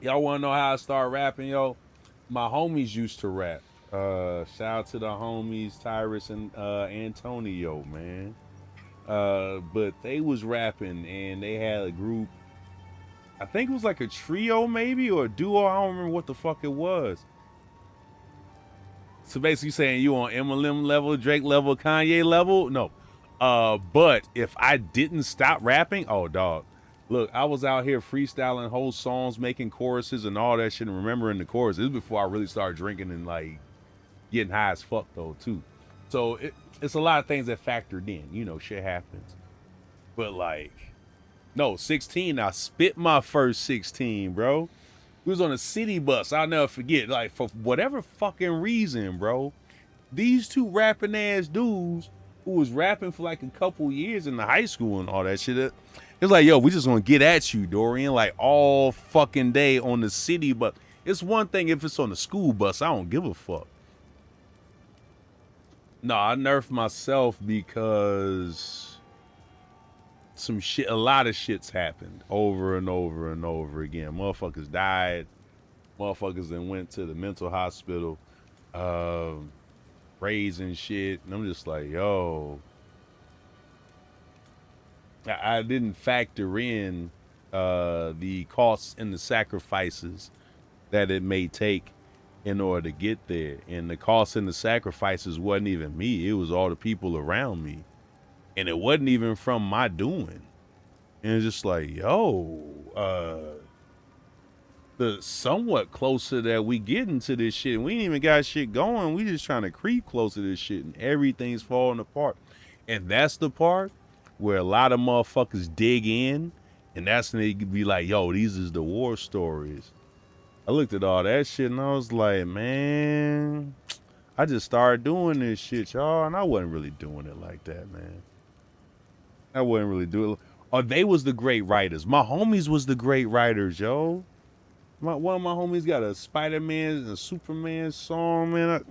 Y'all want to know how I started rapping, yo? My homies used to rap. Shout out to the homies Tyrus and Antonio, man. But they was rapping and they had a group. I think it was like a trio, maybe, or a duo. I don't remember what the fuck it was. So basically saying you on Eminem level, Drake level, Kanye level? No. But if I didn't stop rapping, oh dog. Look, I was out here freestyling whole songs, making choruses and all that shit and remembering the chorus. This is before I really started drinking and like getting high as fuck though, too. So it's a lot of things that factored in. You know, shit happens. But like, no, 16, I spit my first 16, bro. We was on a city bus. I'll never forget. Like, for whatever fucking reason, bro, these two rapping ass dudes who was rapping for like a couple years in the high school and all that shit. It was like, yo, we just gonna get at you, Dorian, like all fucking day on the city bus. It's one thing if it's on the school bus. I don't give a fuck. No, I nerfed myself because some shit, a lot of shit's happened over and over and over again. Motherfuckers died. Motherfuckers then went to the mental hospital, raising shit. And I'm just like, yo, I didn't factor in the costs and the sacrifices that it may take in order to get there. And the costs and the sacrifices wasn't even me. It was all the people around me. And it wasn't even from my doing. And it's just like, yo, the somewhat closer that we getting to this shit, we ain't even got shit going. We just trying to creep closer to this shit and everything's falling apart. And that's the part where a lot of motherfuckers dig in, and that's when they be like, yo, these is the war stories. I looked at all that shit and I was like, man, I just started doing this shit, y'all, and I wasn't really doing it like that, man. I wasn't really doing it. Or they was the great writers. My homies was the great writers, yo. One of my homies got a Spider-Man and a Superman song, man.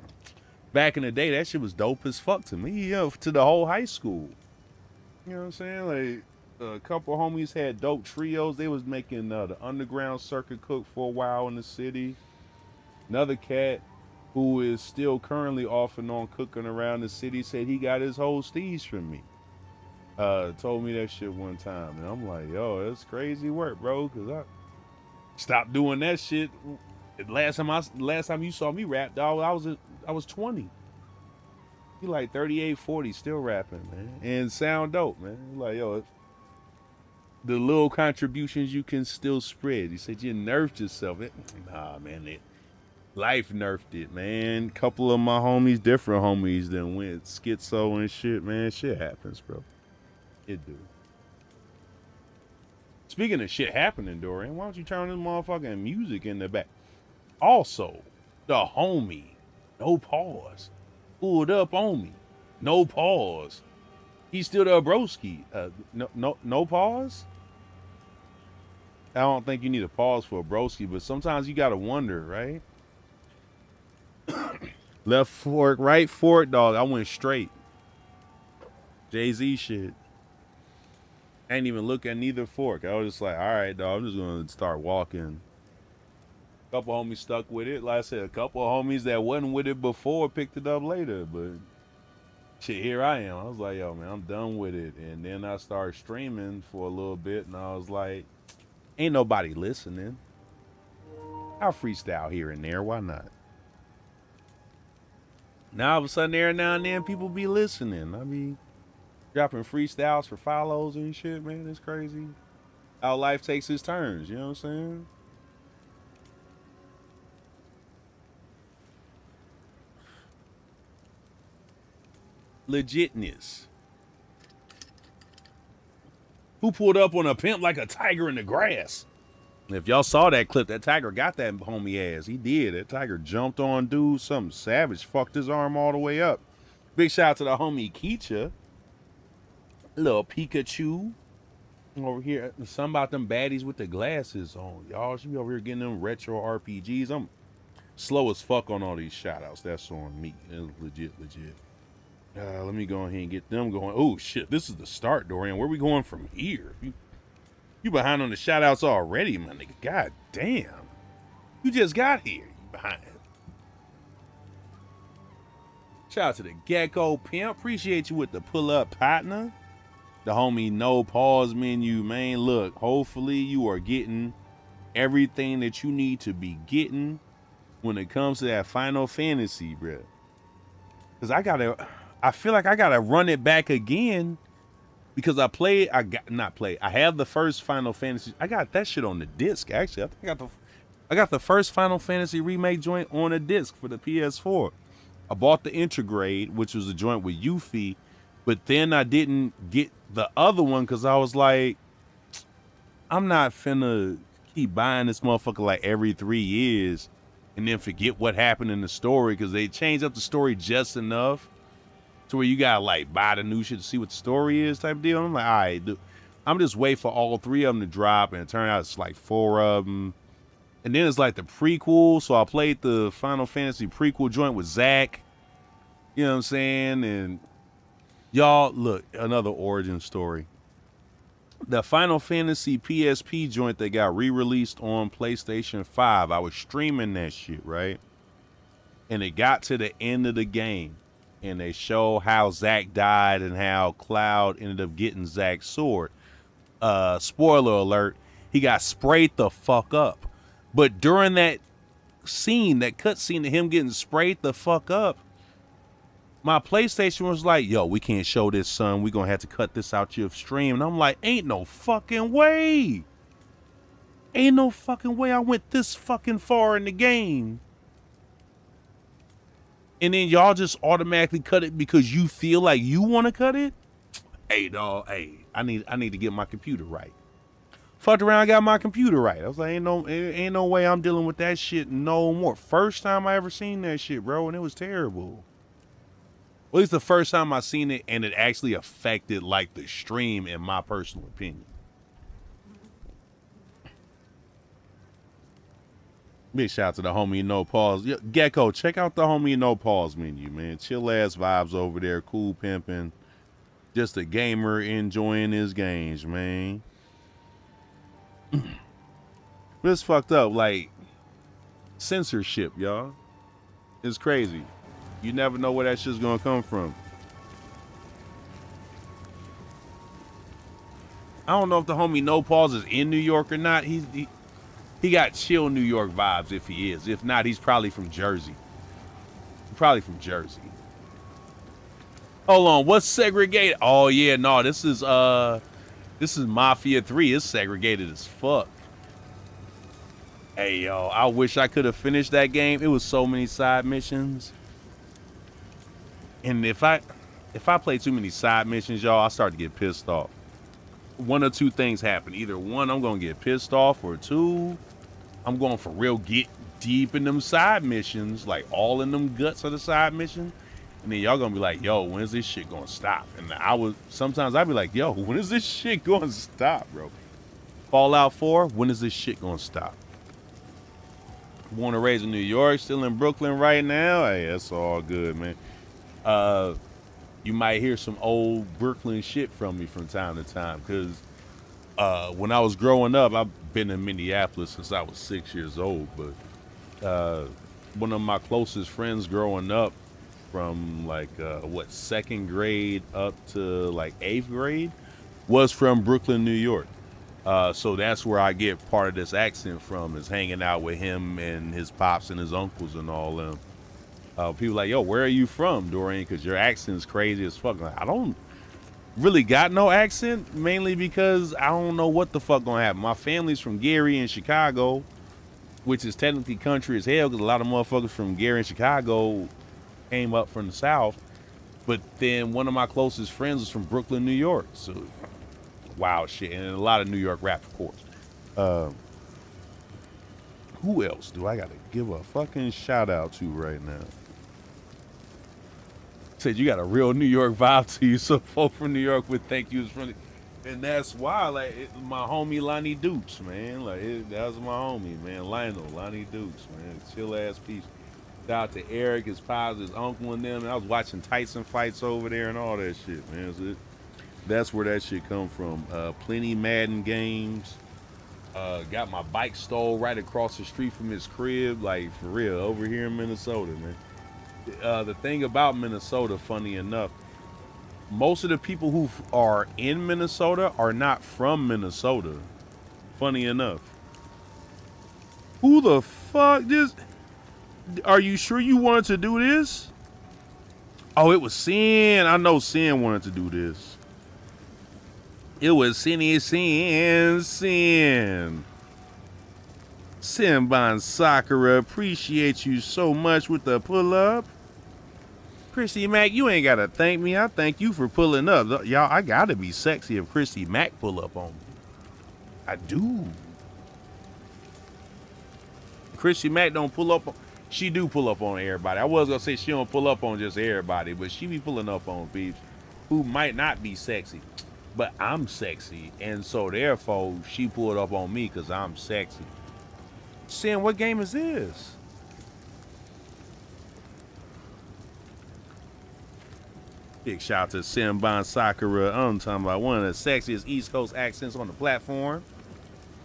Back in the day, that shit was dope as fuck to me, yo, to the whole high school. You know what I'm saying? Like, a couple of homies had dope trios. They was making the underground circuit cook for a while in the city. Another cat who is still currently off and on cooking around the city said he got his whole steez from me. Told me that shit one time, and I'm like, yo, that's crazy work, bro. Cause I stopped doing that shit. Last time you saw me rap, dog, I was 20. You like 38, 40, still rapping, man, and sound dope, man. Like, yo, the little contributions you can still spread. You said you nerfed yourself. Nah, man, life nerfed it, man. Couple of my homies, different homies, then went schizo and shit, man. Shit happens, bro. It do. Speaking of shit happening, Dorian, why don't you turn this motherfucking music in the back? Also, the homie, no pause, pulled up on me, no pause. He's still the broski. No pause. I don't think you need a pause for a broski, but sometimes you gotta wonder, right? Left fork, right fork, dog. I went straight. Jay-Z shit. I ain't even look at neither fork. I was just like, all right, dog, I'm just gonna start walking. A couple homies stuck with it. Like I said, a couple of homies that wasn't with it before picked it up later. But shit, here I am. I was like, yo, man, I'm done with it. And then I started streaming for a little bit, and I was like, ain't nobody listening. I'll freestyle here and there. Why not? Now all of a sudden, there and now and then, people be listening. I mean, dropping freestyles for follows and shit, man. It's crazy. How life takes its turns. You know what I'm saying? Legitness. Who pulled up on a pimp like a tiger in the grass? If y'all saw that clip, that tiger got that homie ass. He did. That tiger jumped on dude, something savage, fucked his arm all the way up. Big shout out to the homie Keecha. Little Pikachu. Over here. Some about them baddies with the glasses on. Y'all should be over here getting them retro RPGs. I'm slow as fuck on all these shout outs. That's on me. It's legit. Let me go ahead and get them going. Oh shit, this is the start, Dorian. Where we going from here? You behind on the shout outs already, my nigga. God damn. You just got here. You behind. Shout out to the Gecko Pimp. Appreciate you with the pull up partner. The homie no pause menu, man. Look, hopefully you are getting everything that you need to be getting when it comes to that Final Fantasy, bro. Cause I feel like I gotta run it back again because I have the first Final Fantasy. I got that shit on the disc actually. I think I got the first Final Fantasy remake joint on a disc for the PS4. I bought the Intergrade, which was a joint with Yuffie, but then I didn't get the other one because I was like, I'm not finna keep buying this motherfucker like every 3 years and then forget what happened in the story because they changed up the story just enough to where you gotta like buy the new shit to see what the story is type of deal. I'm like, all right, dude, I'm just wait for all 3 of them to drop, and it turned out it's like 4 of them. And then it's like the prequel, so I played the Final Fantasy prequel joint with Zack. You know what I'm saying? And y'all, look, another origin story. The Final Fantasy PSP joint that got re-released on PlayStation 5, I was streaming that shit, right? And it got to the end of the game, and they show how Zack died and how Cloud ended up getting Zack's sword. Spoiler alert, he got sprayed the fuck up. But during that scene, that cut scene of him getting sprayed the fuck up, my PlayStation was like, yo, we can't show this, son. We're going to have to cut this out your stream. And I'm like, ain't no fucking way. Ain't no fucking way I went this fucking far in the game. And then y'all just automatically cut it because you feel like you want to cut it? Hey, dog, hey, I need to get my computer right. Fucked around, got my computer right. I was like, ain't no way I'm dealing with that shit no more. First time I ever seen that shit, bro, and it was terrible. Well, at least the first time I seen it, and it actually affected like the stream, in my personal opinion. Big shout out to the homie No Pause. Gecko, check out the homie No Pause menu, man. Chill ass vibes over there, cool pimping. Just a gamer enjoying his games, man. But it's fucked up, like censorship, y'all. It's crazy. You never know where that shit's gonna come from. I don't know if the homie No Pause is in New York or not. He got chill New York vibes if he is. If not, he's probably from Jersey. Probably from Jersey. Hold on, what's segregated? Oh yeah, no, this is Mafia 3. It's segregated as fuck. Hey yo, I wish I could have finished that game. It was so many side missions. And if I play too many side missions, y'all, I start to get pissed off. One or two things happen. Either one, I'm gonna get pissed off, or two, I'm going for real get deep in them side missions, like all in them guts of the side mission. And then y'all gonna be like, yo, when is this shit gonna stop? And sometimes I'd be like, yo, when is this shit gonna stop, bro? Fallout 4, when is this shit gonna stop? Born and raised in New York, still in Brooklyn right now. Hey, that's all good, man. You might hear some old Brooklyn shit from me from time to time, because when I was growing up, I've been in Minneapolis since I was 6 years old, but one of my closest friends growing up, from like second grade up to like 8th grade, was from Brooklyn, New York. So that's where I get part of this accent from, is hanging out with him and his pops and his uncles and all them. People like, yo, where are you from, Dorian? Because your accent's crazy as fuck. Like, I don't really got no accent, mainly because I don't know what the fuck gonna happen. My family's from Gary in Chicago, which is technically country as hell, because a lot of motherfuckers from Gary and Chicago came up from the South. But then one of my closest friends was from Brooklyn, New York. So wild shit. And a lot of New York rap, of course. Who else do I gotta give a fucking shout out to right now? Said you got a real New York vibe to you, so folk from New York would think you was from and that's why, like, my homie Lonnie Dukes, man. Like, that was my homie, man. Lonnie Dukes, man. Chill ass piece. Shout out to Eric, his pops, his uncle, and them. And I was watching Tyson fights over there and all that shit, man. So that's where that shit come from. Plenty Madden games. Got my bike stole right across the street from his crib, like for real, over here in Minnesota, man. The thing about Minnesota, funny enough, most of the people who are in Minnesota are not from Minnesota. Funny enough. Who the fuck this? Are you sure you wanted to do this? Oh, it was Sin. I know Sin wanted to do this. It was Sin. Sinban Sakura, appreciate you so much with the pull up. Christy Mack, you ain't gotta thank me. I thank you for pulling up. Y'all, I gotta be sexy if Christy Mack pull up on me. I do. Christy Mack don't pull up. She do pull up on everybody. I was gonna say she don't pull up on just everybody, but she be pulling up on peeps who might not be sexy. But I'm sexy, and so therefore she pulled up on me because I'm sexy. Sin, what game is this? Big shout out to Sinban Sakura. I'm talking about one of the sexiest East Coast accents on the platform.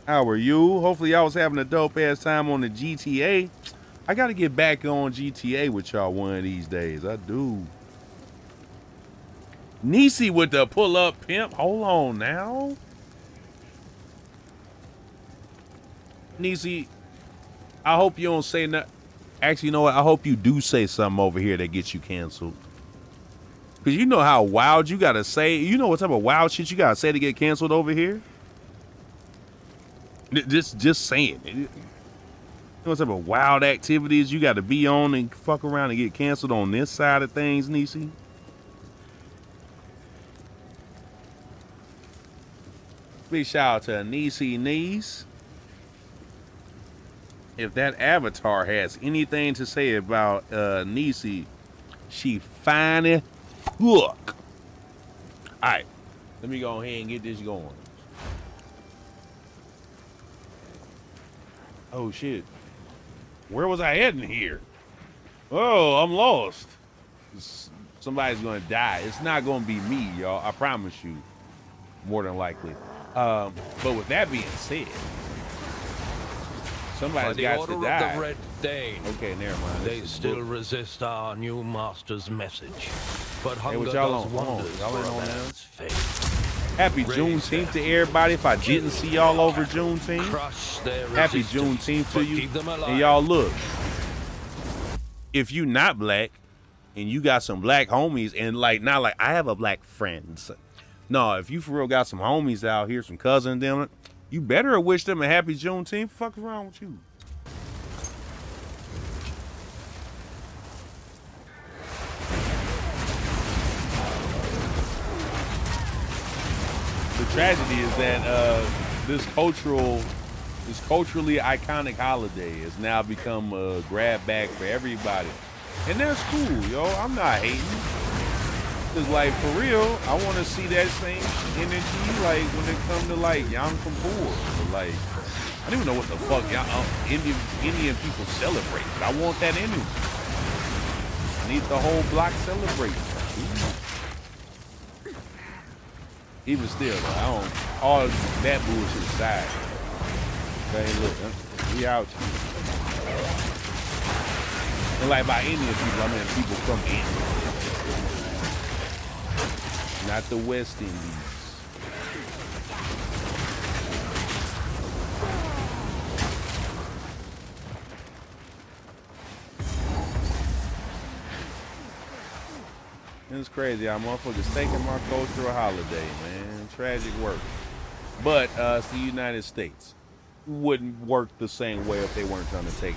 How are you? Hopefully y'all was having a dope ass time on the GTA. I gotta get back on GTA with y'all one of these days. I do. Niecy with the pull up pimp. Hold on now. Niecy, I hope you don't say nothing. Actually, you know what? I hope you do say something over here that gets you canceled. Because you know how wild you gotta say. You know what type of wild shit you gotta say to get canceled over here? Just saying. You know what type of wild activities you gotta be on and fuck around and get canceled on this side of things, Niecy? Big shout out to Niecy Niece. If that avatar has anything to say about Niecy, she fine as fuck. Alright, let me go ahead and get this going. Oh shit. Where was I heading here? Oh, I'm lost. Somebody's gonna die. It's not gonna be me, y'all. I promise you. More than likely. But with that being said, somebody's got to die. The Red Dane, okay, never mind. They still resist our new master's message. But hunger y'all does on? wonders Y'all ain't for a on man's faith. Happy Juneteenth to everybody. If I didn't see y'all over Juneteenth, happy Juneteenth to you. And y'all look, if you not black and you got some black homies and like not like I have a black friend. No, if you for real got some homies out here, some cousins, them, you better wish them a happy Juneteenth. Fuck's wrong with you? The tragedy is that this culturally iconic holiday has now become a grab bag for everybody, and that's cool, yo. I'm not hating. Cause like for real, I want to see that same energy like when it come to like Yom Kippur. Like I don't even know what the fuck Indian people celebrate, but I want that energy. I need the whole block celebrating. Even still, though, I don't. All that bullshit aside. Okay, look, we out here. And like by Indian people, I mean people from India. Not the West Indies. It's crazy how motherfuckers taking my cultural holiday, man. Tragic work. But it's the United States. Wouldn't work the same way if they weren't trying to take.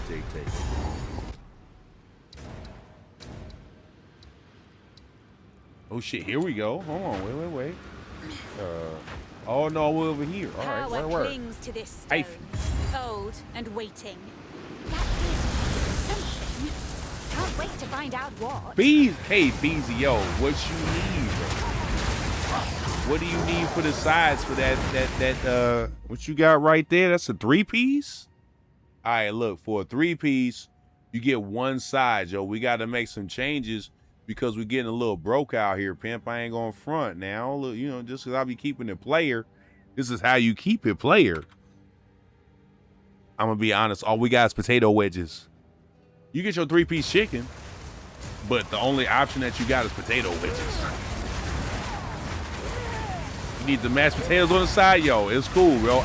Oh shit, here we go. Hold on, wait. Oh no, we're over here. All right, Power clings to this stone, old and waiting. That is something. Can't wait to find out what. Hey, Beezy, yo, what you need? What do you need for the sides for that what you got right there? That's a 3-piece? All right, look, for a 3-piece, you get one side, yo. We got to make some changes because we're getting a little broke out here, pimp. I ain't going front now. Look, you know, just because I be keeping it player, this is how you keep it player. I'm gonna be honest. All we got is potato wedges. You get your 3-piece chicken, but the only option that you got is potato wedges. You need the mashed potatoes on the side, yo. It's cool, bro.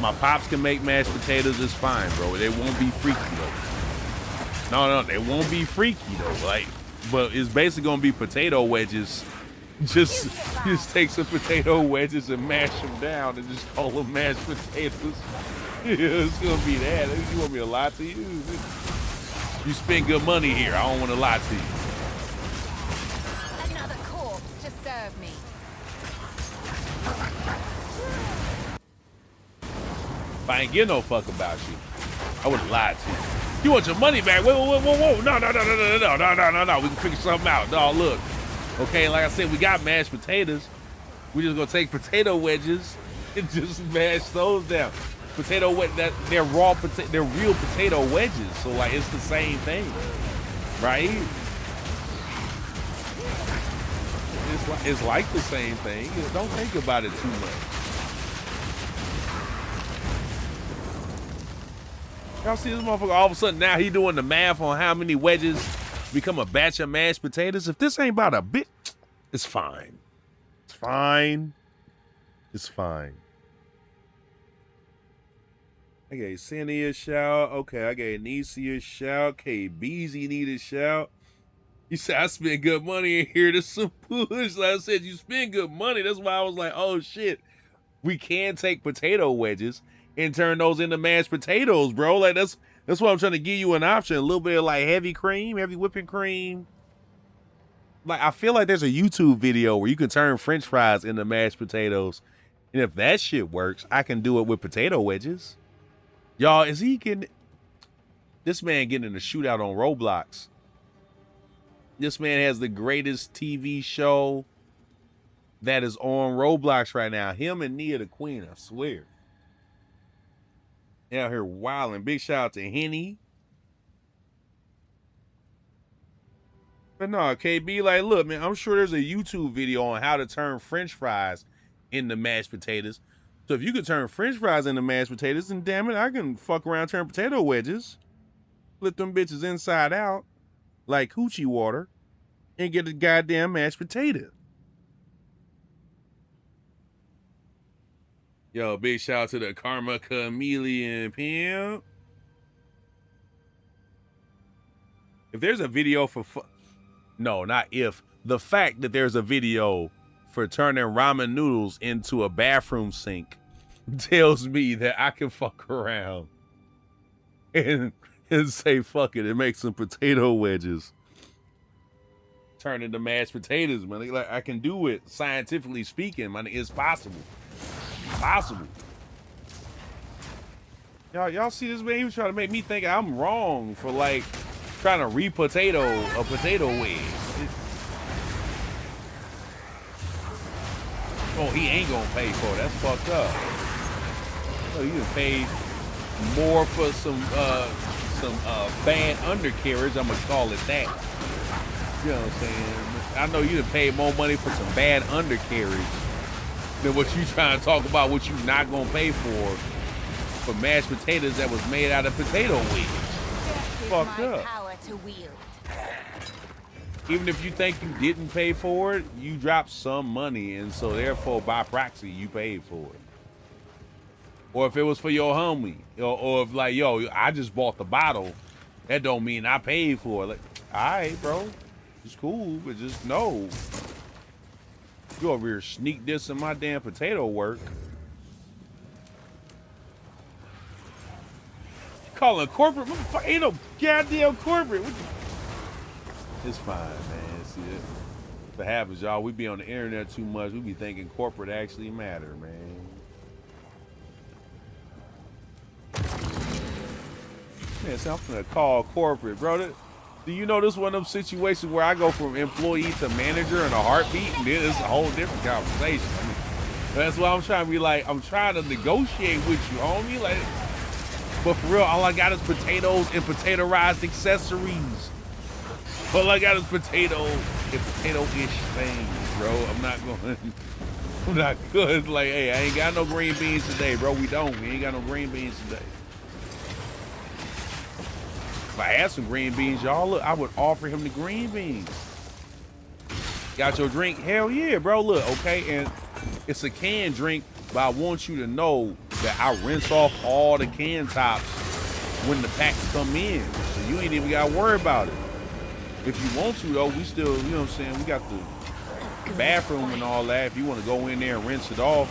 My pops can make mashed potatoes. It's fine, bro. They won't be freaky though. No, they won't be freaky though. Like, but it's basically gonna be potato wedges. Just take some potato wedges and mash them down and just call them mashed potatoes. Yeah, it's gonna be that. You want me to lie to you? You spend good money here. I don't want to lie to you. Another corpse to serve me. If I ain't give no fuck about you, I would have lied to you. You want your money back? Whoa. No. We can figure something out. No, look. Okay, like I said, we got mashed potatoes. We just gonna take potato wedges and just mash those down. Potato wedges, they're raw potato, they're real potato wedges. So like, it's the same thing, right? It's like the same thing. Don't think about it too much. Y'all see this motherfucker? All of a sudden now he doing the math on how many wedges become a batch of mashed potatoes. If this ain't about a bit, it's fine. It's fine. It's fine. I gave Cindy a shout. Okay, I gave Niecy a shout. KBZ need a shout. You said I spent good money in here. There's some push. Like I said, you spend good money. That's why I was like, oh shit. We can take potato wedges and turn those into mashed potatoes, bro. Like that's why I'm trying to give you an option. A little bit of like heavy cream, heavy whipping cream. Like I feel like there's a YouTube video where you can turn French fries into mashed potatoes. And if that shit works, I can do it with potato wedges. Y'all, is he getting... This man getting in a shootout on Roblox. This man has the greatest TV show that is on Roblox right now. Him and Nia the Queen, I swear. They out here wilding. Big shout out to Henny. But no, KB, like, look, man, I'm sure there's a YouTube video on how to turn French fries into mashed potatoes. So if you could turn French fries into mashed potatoes, then damn it, I can fuck around, turn potato wedges, flip them bitches inside out like hoochie water, and get a goddamn mashed potato. Yo, big shout out to the Karma Chameleon Pimp. If there's a video for no, not if, the fact that there's a video for turning ramen noodles into a bathroom sink tells me that I can fuck around and say fuck it and make some potato wedges. Turn into mashed potatoes, man. Like I can do it scientifically speaking, man. It's possible. Possible. Y'all see this man? He was trying to make me think I'm wrong for like trying to re-potato a potato wedge. Oh, he ain't gonna pay for it. That's fucked up. Oh, you done paid more for some bad undercarriage. I'm gonna call it that. You know what I'm saying? I know you done paid more money for some bad undercarriage than what you trying to talk about what you not gonna pay for mashed potatoes that was made out of potato wedge. Fucked up. Power to wield. Even if you think you didn't pay for it, you dropped some money, and so therefore, by proxy, you paid for it. Or if it was for your homie, or if like, yo, I just bought the bottle, that don't mean I paid for it. Like, all right, bro, it's cool, but just know, you over here sneak dissing my damn potato work. Calling corporate, motherfucker, ain't no goddamn corporate. It's fine, man. See it. What happens, y'all? We be on the internet too much. We be thinking corporate actually matter, man. Man, so I'm gonna call corporate, bro. Do you know this one of them situations where I go from employee to manager in a heartbeat, and then it's a whole different conversation. I mean, that's why I'm trying to be like, I'm trying to negotiate with you, homie. Like, but for real, all I got is potatoes and potato-ized accessories. All I got is potatoes and potato-ish things, bro. I'm not going. I'm not good. Like, hey, I ain't got no green beans today, bro. We ain't got no green beans today. If I had some green beans, y'all, look, I would offer him the green beans. Got your drink? Hell yeah, bro. Look, okay, and it's a canned drink, but I want you to know that I rinse off all the can tops when the packs come in. So you ain't even got to worry about it. If you want to, though, we still, you know what I'm saying, we got the bathroom and all that. If you want to go in there and rinse it off,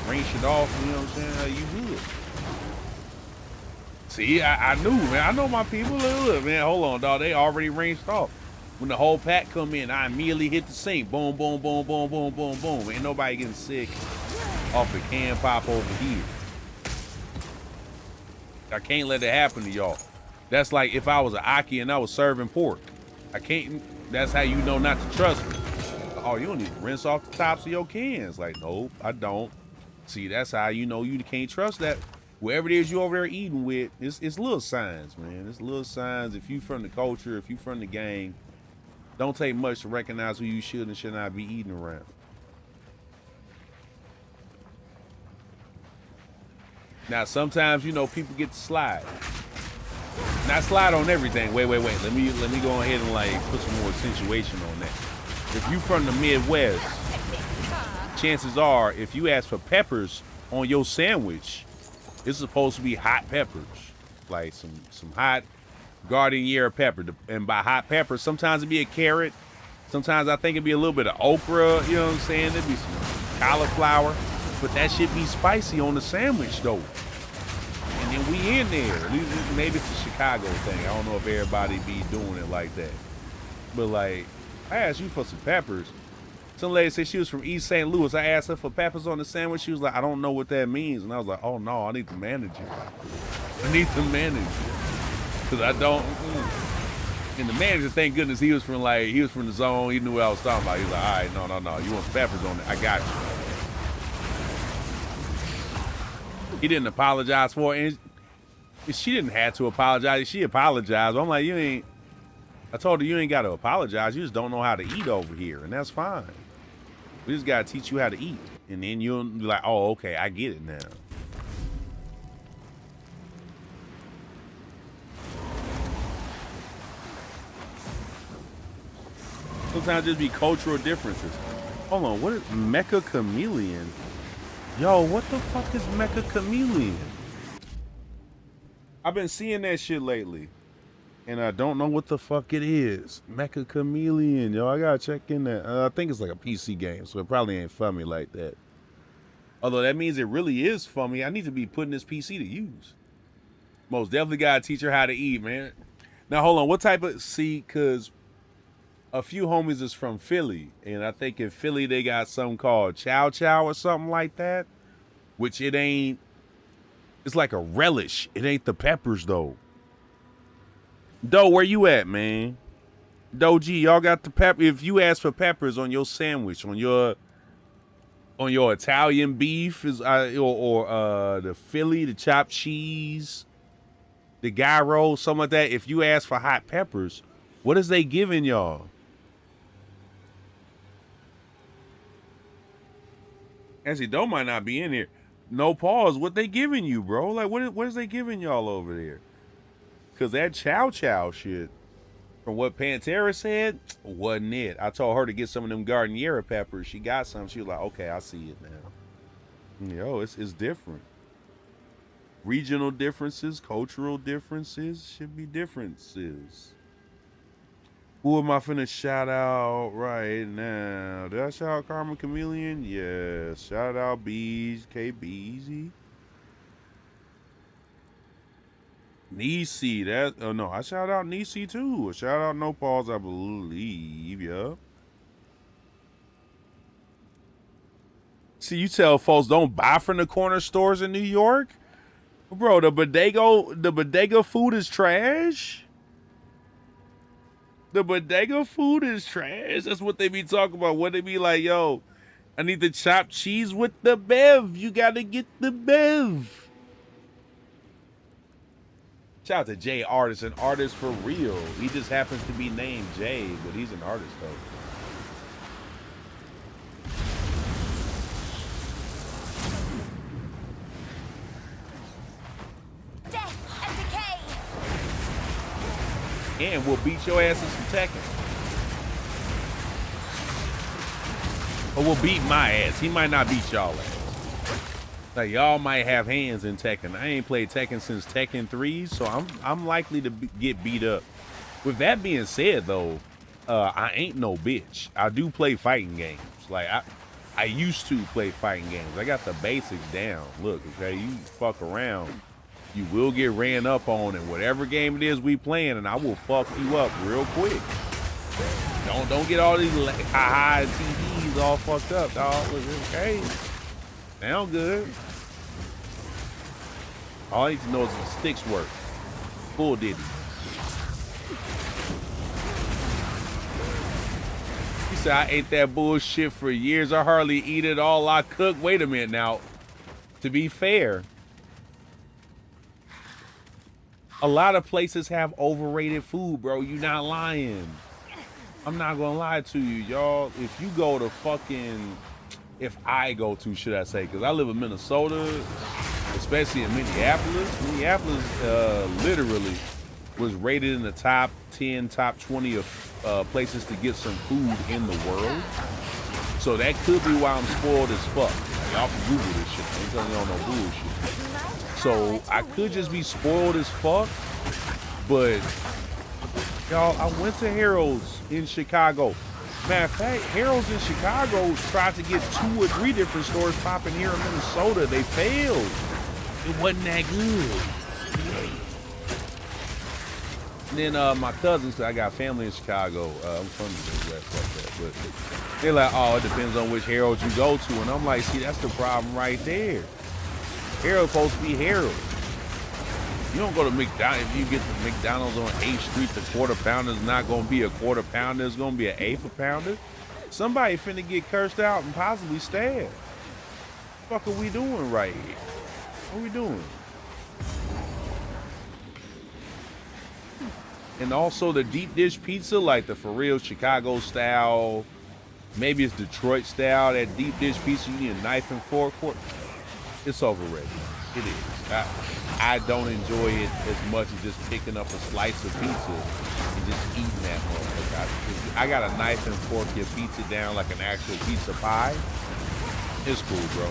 you know what I'm saying, you good. See, I knew, man. I know my people. Look, man, hold on, dog. They already rinsed off. When the whole pack come in, I immediately hit the sink. Boom, boom, boom, boom, boom, boom, boom. Ain't nobody getting sick off the can pop over here. I can't let it happen to y'all. That's like if I was an Aki and I was serving pork. I can't, that's how you know not to trust me. Oh, you don't need to rinse off the tops of your cans. Like, nope, I don't. See, that's how you know you can't trust that. Whoever it is you over there eating with, it's little signs, man. It's little signs. If you from the culture, if you from the gang, don't take much to recognize who you should and should not be eating around. Now, sometimes, you know, people get to slide. Not slide on everything. Wait. Let me go ahead and like put some more accentuation on that. If you from the Midwest, chances are, if you ask for peppers on your sandwich, it's supposed to be hot peppers, like some hot Gardeniera pepper. And by hot pepper, sometimes it'd be a carrot. Sometimes I think it'd be a little bit of okra. You know what I'm saying? There'd be some cauliflower, but that should be spicy on the sandwich though. And then we in there. Maybe it's a Chicago thing. I don't know if everybody be doing it like that. But like, I asked you for some peppers. Some lady said she was from East St. Louis. I asked her for peppers on the sandwich. She was like, I don't know what that means. And I was like, oh no, I need to manage it. I need to manage it. Cause I don't. And the manager, thank goodness, he was from the zone. He knew what I was talking about. He was like, all right, no. You want some peppers on it? I got you. He didn't apologize for it. And she didn't have to apologize. She apologized. I'm like, I told her you ain't got to apologize. You just don't know how to eat over here. And that's fine. We just got to teach you how to eat. And then you'll be like, oh, okay, I get it now. Sometimes just be cultural differences. Hold on, what is Mecha Chameleon? Yo, what the fuck is Mecha Chameleon? I've been seeing that shit lately, and I don't know what the fuck it is. Mecha Chameleon, yo, I gotta check in that. I think it's like a PC game, so it probably ain't for me like that. Although that means it really is for me. I need to be putting this PC to use. Most definitely gotta teach her how to eat, man. Now, hold on, what type of, cause a few homies is from Philly, and I think in Philly they got something called Chow Chow or something like that, which it ain't, it's like a relish. It ain't the peppers, though. Doe, where you at, man? Doji, y'all got the pepper. If you ask for peppers on your sandwich, on your Italian beef, or the Philly, the chopped cheese, the gyro, something like that, if you ask for hot peppers, what is they giving y'all? Actually, Doe might not be in here. No pause. What they giving you, bro? Like, what is they giving y'all over there? Because that Chow Chow shit, from what Pantera said, wasn't it. I told her to get some of them Gardeniera peppers. She got some. She was like, okay, I see it now. Yo, it's different. Regional differences, cultural differences, should be differences. Who am I finna shout out right now? Did I shout out Karma Chameleon? Yeah. Shout out Bees, KB Easy. Nisi, no, I shout out Nisi too. Shout out No Pause, I believe, yeah. See, you tell folks don't buy from the corner stores in New York? Bro, the bodega food is trash? The bodega food is trash. That's what they be talking about. What they be like, yo, I need the chopped cheese with the bev. You gotta get the bev. Shout out to Jay Artist, an artist for real. He just happens to be named Jay, but he's an artist though. And we'll beat your ass in some Tekken. Or we'll beat my ass. He might not beat y'all ass. Like, y'all might have hands in Tekken. I ain't played Tekken since Tekken 3, so I'm likely to get beat up. With that being said, though, I ain't no bitch. I do play fighting games. Like, I used to play fighting games. I got the basics down. Look, okay, you fuck around, you will get ran up on in whatever game it is we playing, and I will fuck you up real quick. Don't get all these high TVs all fucked up, dog. Okay, sound good. All I need to know is the sticks work. Full Diddy. He said, I ate that bullshit for years. I hardly eat it all I cook. Wait a minute now. To be fair, a lot of places have overrated food, bro. You not lying. I'm not gonna lie to you, y'all. If you go to fucking, should I say, because I live in Minnesota, especially in Minneapolis. Minneapolis literally was rated in the top 10, top 20 of places to get some food in the world. So that could be why I'm spoiled as fuck. Like, y'all can Google this shit. I ain't telling y'all no bullshit. So I could just be spoiled as fuck, but y'all, I went to Harold's in Chicago. Matter of fact, Harold's in Chicago tried to get 2 or 3 different stores popping here in Minnesota. They failed. It wasn't that good. And then my cousins, I got family in Chicago. I'm from the Midwest like that, but they're like, oh, it depends on which Harold you go to. And I'm like, see, that's the problem right there. Harold's supposed to be Harold. You don't go to McDonald's. If you get the McDonald's on 8th Street, the quarter pounder is not going to be a quarter pounder. It's going to be an eighth of pounder. Somebody finna get cursed out and possibly stabbed. What the fuck are we doing right here? What are we doing? And also the deep dish pizza, like the for real Chicago style, maybe it's Detroit style, that deep dish pizza, you need a knife and fork. It's overrated. It is. I don't enjoy it as much as just picking up a slice of pizza and just eating that motherfucker. I got a knife and fork your pizza down like an actual pizza pie. It's cool, bro.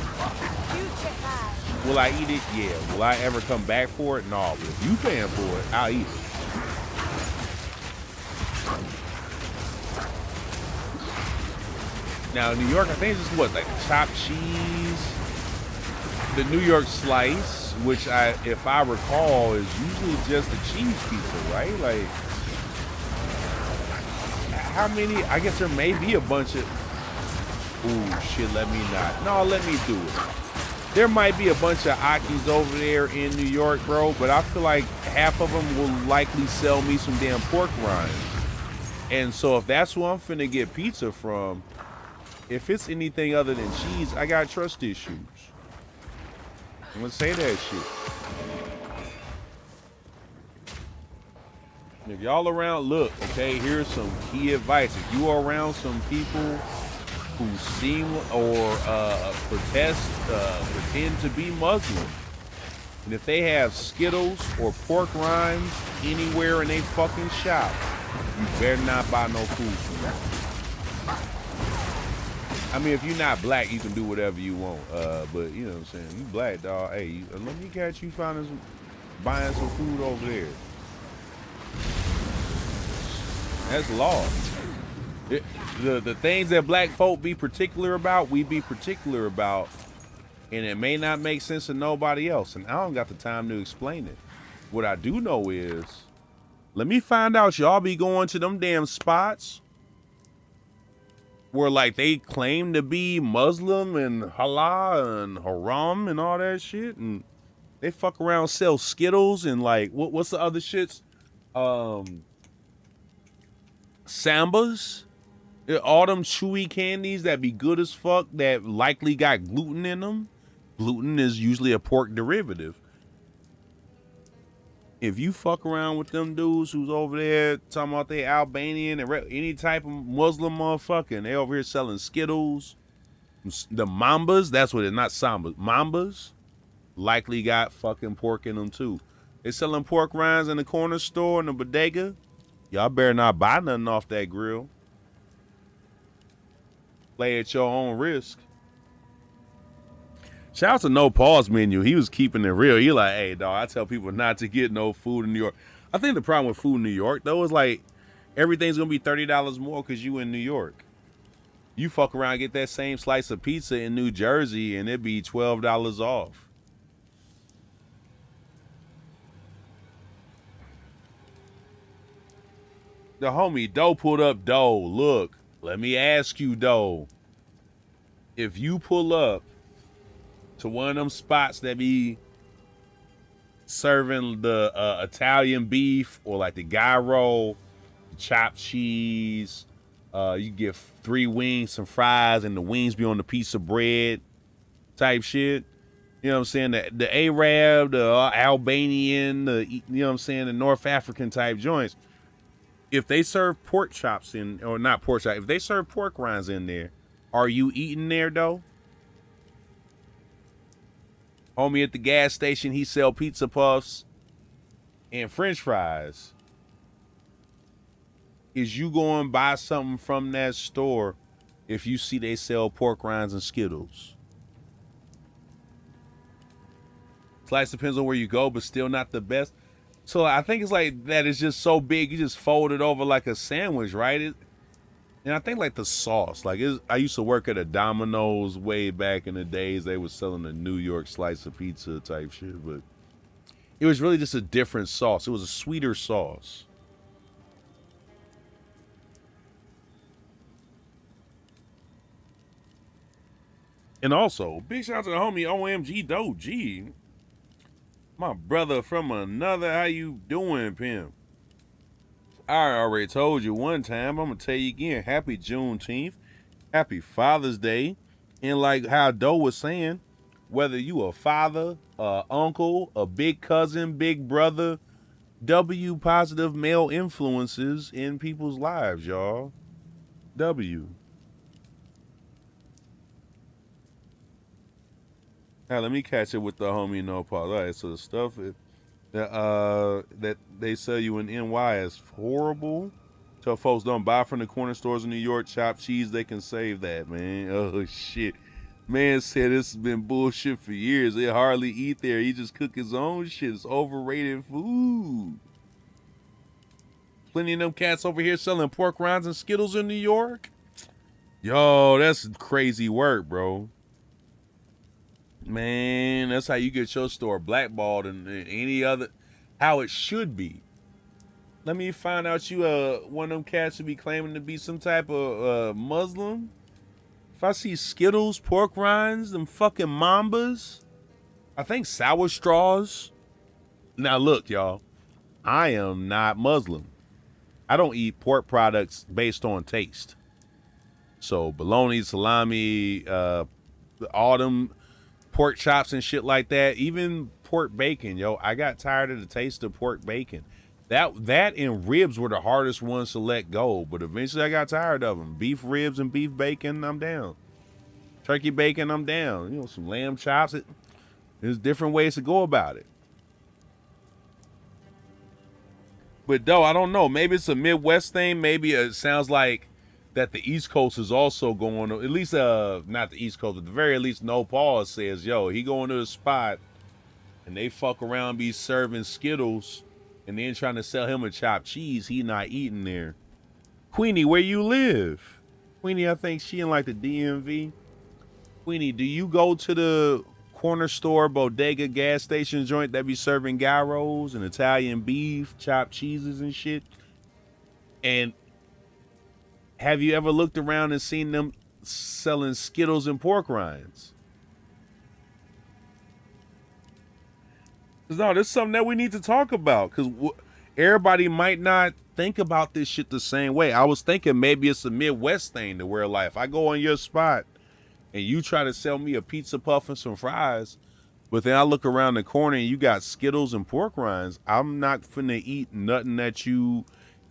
Will I eat it? Yeah. Will I ever come back for it? No. But if you paying for it, I'll eat it. Now, in New York, I think it's just what, like chopped cheese, the New York slice, which if I recall, is usually just a cheese pizza, right? Like, how many? I guess there may be a bunch of. Ooh, shit, let me not. No, let me do it. There might be a bunch of Akis over there in New York, bro, but I feel like half of them will likely sell me some damn pork rinds. And so if that's who I'm finna get pizza from, if it's anything other than cheese, I got trust issues. I'm gonna say that shit. If y'all around, look, okay, here's some key advice. If you are around some people who seem or pretend to be Muslim, and if they have Skittles or pork rinds anywhere in they fucking shop, you better not buy no food from them. I mean, if you're not black, you can do whatever you want. But you know what I'm saying? You black, dog. Hey, let me catch you buying some food over there. That's law. The things that black folk be particular about, we be particular about. And it may not make sense to nobody else. And I don't got the time to explain it. What I do know is, let me find out y'all be going to them damn spots where like they claim to be Muslim and halal and haram and all that shit, and they fuck around, sell Skittles and like what's the other shits? Sambas, all them chewy candies that be good as fuck that likely got gluten in them. Gluten is usually a pork derivative. If you fuck around with them dudes who's over there talking about they Albanian and any type of Muslim motherfucker, and they over here selling Skittles, the Mambas, that's what it's not Sambas. Mambas likely got fucking pork in them too. They selling pork rinds in the corner store in the bodega. Y'all better not buy nothing off that grill. Play at your own risk. Shout out to No Pause Menu. He was keeping it real. He like, hey, dog, I tell people not to get no food in New York. I think the problem with food in New York, though, is like everything's going to be $30 more because you in New York. You fuck around and get that same slice of pizza in New Jersey and it'd be $12 off. The homie Doe pulled up. Doe, look, let me ask you, Doe. If you pull up to one of them spots that be serving the Italian beef or like the gyro, the chopped cheese, you get 3 wings, some fries, and the wings be on the piece of bread type shit. You know what I'm saying? The Arab, the Albanian, you know what I'm saying, the North African type joints. If they serve pork chops in, or not pork chops, if they serve pork rinds in there, are you eating there though? Homie at the gas station, he sell pizza puffs and French fries. Is you going to buy something from that store if you see they sell pork rinds and Skittles? Slice depends on where you go, but still not the best. So I think it's like that is just so big, you just fold it over like a sandwich, right? And I think like the sauce, like I used to work at a Domino's way back in the days. They were selling a New York slice of pizza type shit, but it was really just a different sauce. It was a sweeter sauce. And also, big shout out to the homie OMG Doe G. My brother from another, how you doing, pimp? I already told you one time, I'm going to tell you again, happy Juneteenth, happy Father's Day. And like how Doe was saying, whether you a father, a uncle, a big cousin, big brother, W positive male influences in people's lives, y'all. W. Now let me catch it with the homie No Pause. All right, so the stuff that they sell you in NY is horrible. Tell folks don't buy from the corner stores in New York. Chopped cheese, they can save that, man. Oh shit. Man said this has been bullshit for years. They hardly eat there. He just cook his own shit. It's overrated food. Plenty of them cats over here selling pork rinds and Skittles in New York. Yo, that's crazy work, bro. Man, that's how you get your store blackballed and any other, how it should be. Let me find out you one of them cats should be claiming to be some type of Muslim. If I see Skittles, pork rinds, them fucking Mambas, I think sour straws. Now look, y'all, I am not Muslim. I don't eat pork products based on taste. So bologna, salami, all them pork chops and shit like that, even pork bacon, yo. I got tired of the taste of pork bacon. That and ribs were the hardest ones to let go, but eventually I got tired of them. Beef ribs and beef bacon, I'm down. Turkey bacon, I'm down. You know, some lamb chops. There's different ways to go about it. But though, I don't know. Maybe it's a Midwest thing. Maybe it sounds like that the East Coast is also going, at least not the East Coast, at the very least No Pause says, yo, he going to a spot and they fuck around be serving Skittles and then trying to sell him a chopped cheese, he not eating there. Queenie, where you live? Queenie, I think she in like the DMV. Queenie, do you go to the corner store, bodega, gas station joint that be serving gyros and Italian beef, chopped cheeses and shit? And have you ever looked around and seen them selling Skittles and pork rinds? No, this is something that we need to talk about because everybody might not think about this shit the same way. I was thinking maybe it's a Midwest thing to where, like, if I go in your spot and you try to sell me a pizza puff and some fries, but then I look around the corner and you got Skittles and pork rinds, I'm not finna eat nothing that you,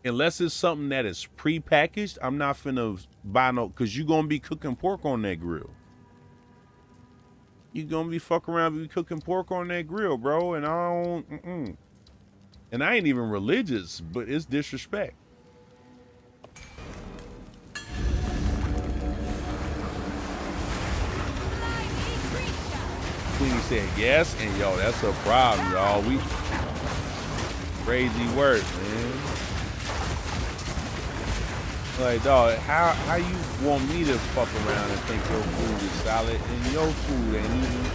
unless it's something that is pre-packaged, I'm not finna buy no, because you're going to be cooking pork on that grill. You're going to be fucking around and be cooking pork on that grill, bro, and I don't, and I ain't even religious, but it's disrespect. said yes, and yo, that's a problem, y'all. We crazy work, man. Like, dog, how you want me to fuck around and think your food is solid and your food ain't even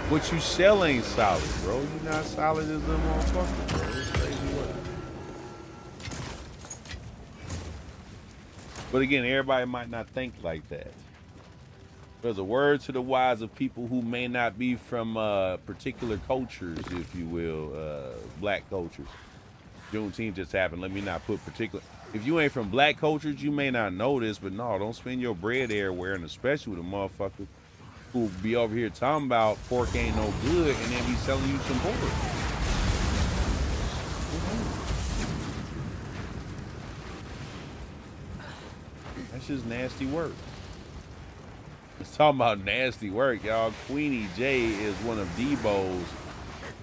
what you sell ain't solid, bro? You not solid as them motherfuckers, bro. It's crazy work. But again, everybody might not think like that. There's a word to the wise of people who may not be from particular cultures, if you will, black cultures. Juneteenth just happened. Let me not put particular. If you ain't from black cultures, you may not know this, but no, don't spend your bread everywhere, and especially with a motherfucker who be over here talking about pork ain't no good, and then be selling you some pork. That's just nasty work. It's talking about nasty work, y'all. Queenie J is one of Debo's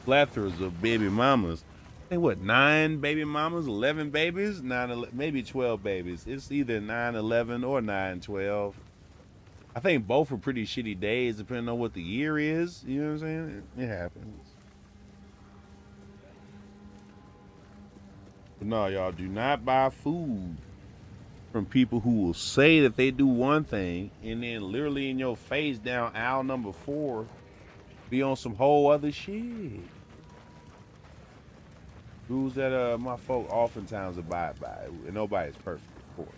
plethoras of baby mamas. I think what, 9 baby mamas, 11 babies, 9, maybe 12 babies. It's either 9, 11 or 9, 12. I think both are pretty shitty days, depending on what the year is. You know what I'm saying? It happens. But no, y'all, do not buy food from people who will say that they do one thing and then literally in your face down aisle number 4 be on some whole other shit. Rules that my folk oftentimes abide by, and nobody's perfect, of course.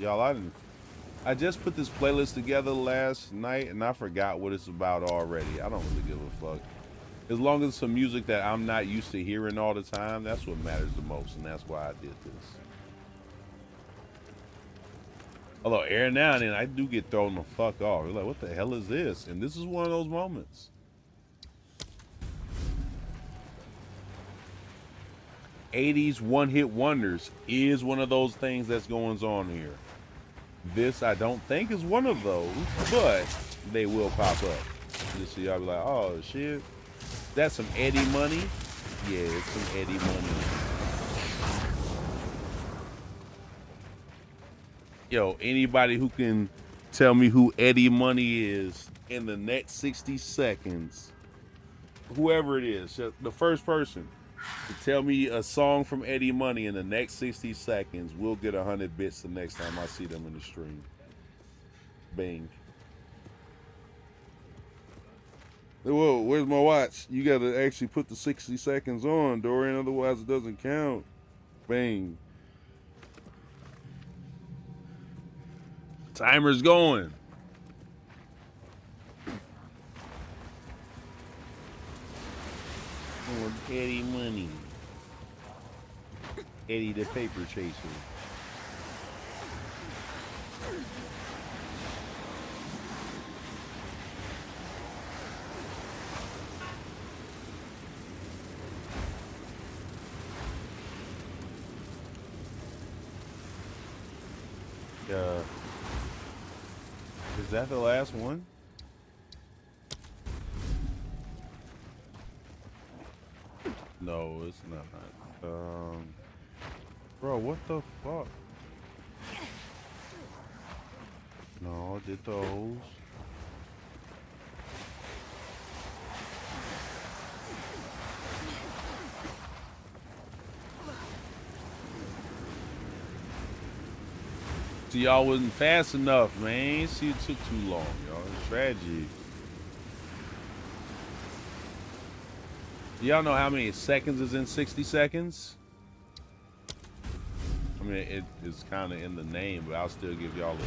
Y'all, I just put this playlist together last night and I forgot what it's about already. I don't really give a fuck. As long as it's some music that I'm not used to hearing all the time, that's what matters the most, and that's why I did this. Although every now and then I do get thrown the fuck off. You're like, what the hell is this? And this is one of those moments. '80s one-hit wonders is one of those things that's going on here. This I don't think is one of those, but they will pop up. Just so y'all be like, oh shit, that's some Eddie money. Yeah, it's some Eddie money. Yo, anybody who can tell me who Eddie Money is in the next 60 seconds, whoever it is, the first person to tell me a song from Eddie Money in the next 60 seconds, we'll get 100 bits the next time I see them in the stream. Bing. Whoa, where's my watch? You got to actually put the 60 seconds on, Dorian, otherwise it doesn't count. Bang. Timer's going. Oh, Eddie Money. Eddie the paper chaser. Is that the last one? No, it's not. Bro, what the fuck? No, I did those. See, y'all wasn't fast enough, man. See, it took too long, y'all. It's tragic. Y'all know how many seconds is in 60 seconds? I mean, it's kind of in the name, but I'll still give y'all a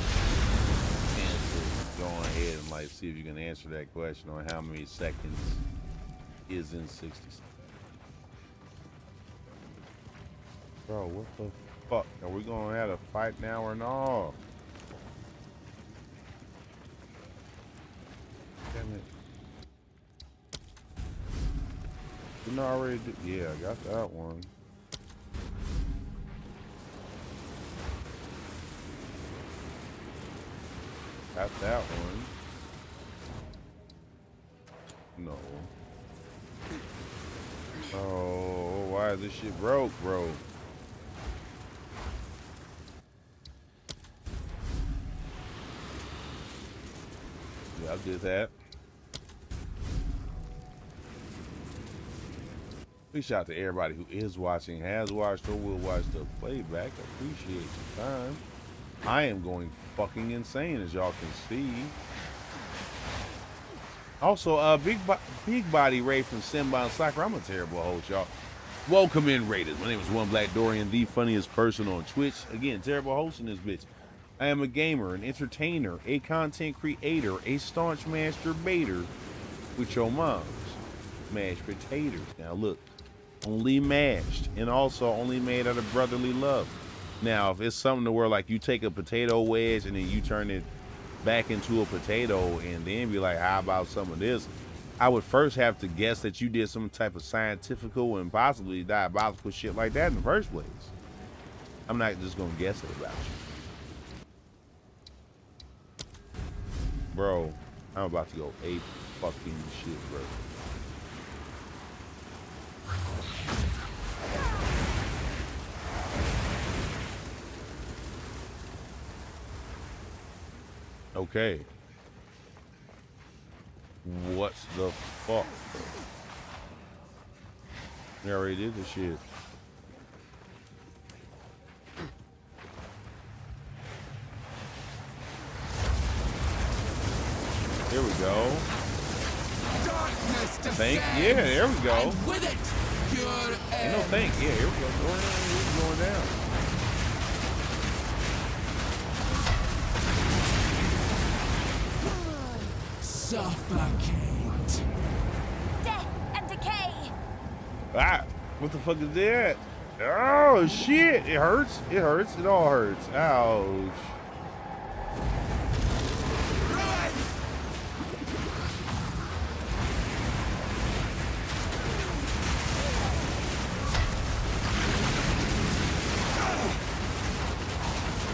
chance to go ahead and like see if you can answer that question on how many seconds is in 60 seconds. Bro, what the fuck? Are we gonna have a fight now or no? Damn it. Didn't I already do? Yeah, I got that one. Got that one. No. Oh, why is this shit broke, bro? I did that. Big shout out to everybody who is watching, has watched, or will watch the playback. Appreciate your time. I am going fucking insane, as y'all can see. Also, big body Ray from Simbound Soccer. I'm a terrible host, y'all. Welcome in, Raiders. My name is One Black Dorian, the funniest person on Twitch. Again, terrible host in this bitch. I am a gamer, an entertainer, a content creator, a staunch masturbator with your moms. Mashed potatoes. Now look, only mashed, and also only made out of brotherly love. Now, if it's something to where like you take a potato wedge and then you turn it back into a potato and then be like, how about some of this? I would first have to guess that you did some type of scientifical and possibly diabolical shit like that in the first place. I'm not just gonna guess it about you. Bro, I'm about to go ape fucking shit, bro. Okay. What's the fuck? They already did the shit. There we go. Yeah, there we go. With it, good. Ain't no think. Yeah, here we go. Going down. Suffocate. Death and decay. Ah, what the fuck is that? Oh shit! It hurts. It hurts. It all hurts. Ouch.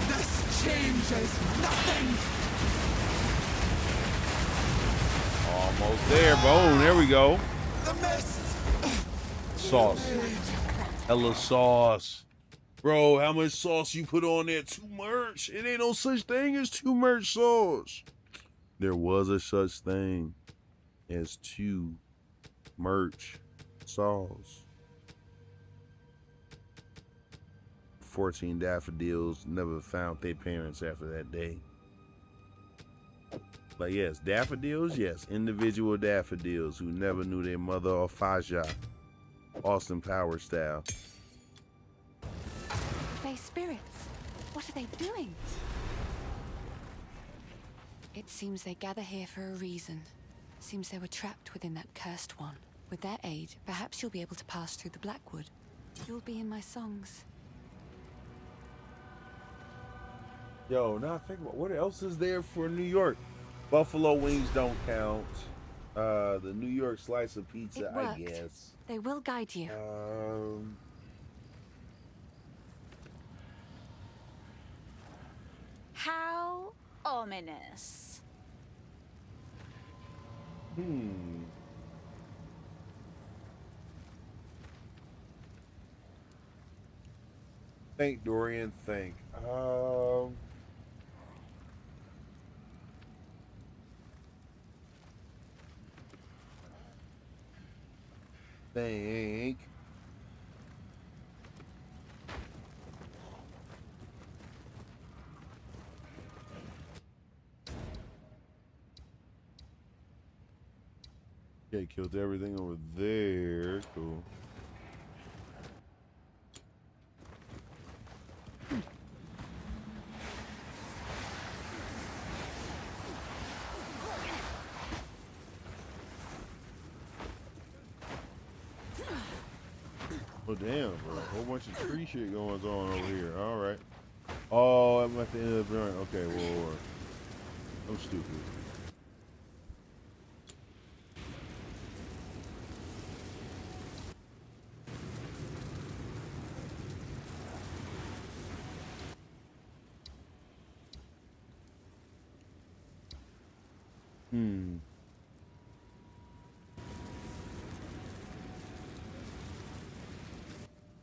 This changes nothing. Almost there, boom. There we go. The mist. Sauce. Hella sauce. Bro, how much sauce you put on there? Too much. It ain't no such thing as too much sauce. There was a such thing as too much sauce. 14 daffodils never found their parents after that day. But yes, daffodils, yes. Individual daffodils who never knew their mother or Faja. Austin Powers style. They spirits. What are they doing? It seems they gather here for a reason. Seems they were trapped within that cursed one. With their aid, perhaps you'll be able to pass through the Blackwood. You'll be in my songs. Yo, now think about what else is there for New York? Buffalo wings don't count. The New York slice of pizza, It worked. I guess. They will guide you. How ominous. Think, Dorian, think. Think. Okay, killed everything over there. Cool. Oh damn, bro. A whole bunch of tree shit going on over here. Alright. Oh, I'm at the end of the joint. Okay, whoa. I'm stupid.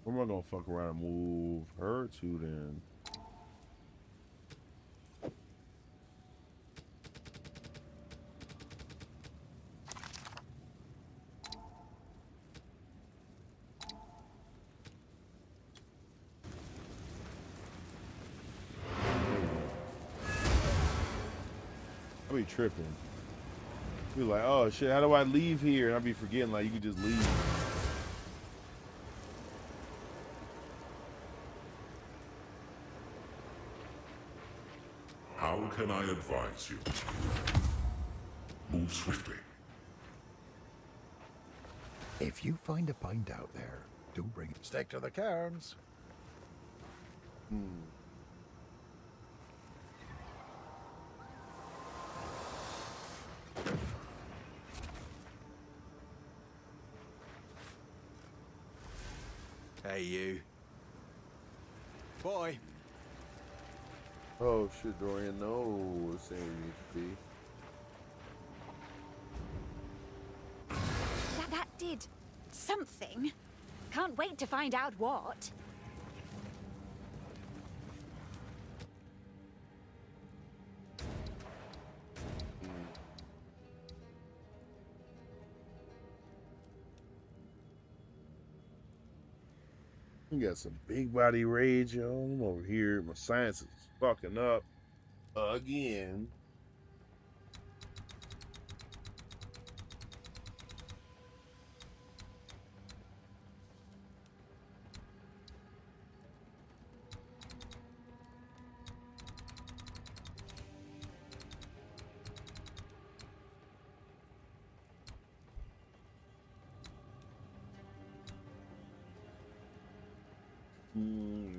Where am I gonna fuck around and move her to then? I be tripping. Be like, oh shit, how do I leave here? And I be forgetting like you could just leave. How can I advise you? Move swiftly. If you find a pint out there, do bring it. Stick to the cairns. Hey, you. Boy. Oh shit, Dorian, no, it's saying you need to be. That did something. Can't wait to find out what. You got some big body rage, yo. I'm over here. My science is fucking up again.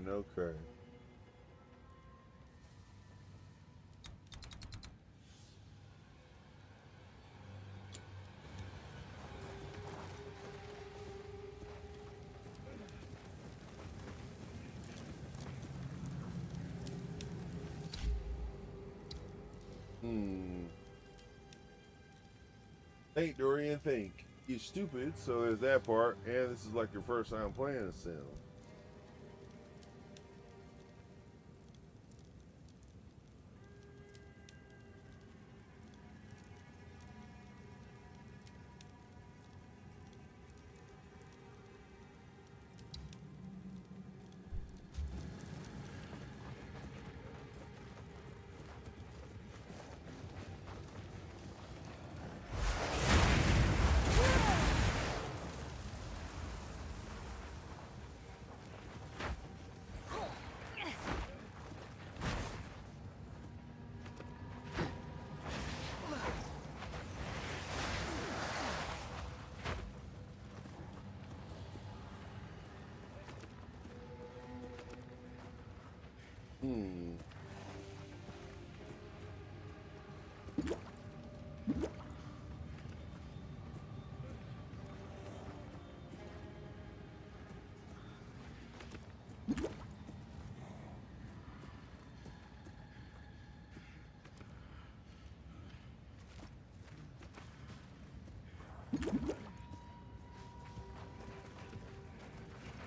Okay. Think, Dorian, think. You're stupid, so there's that part, and this is like your first time playing a sim.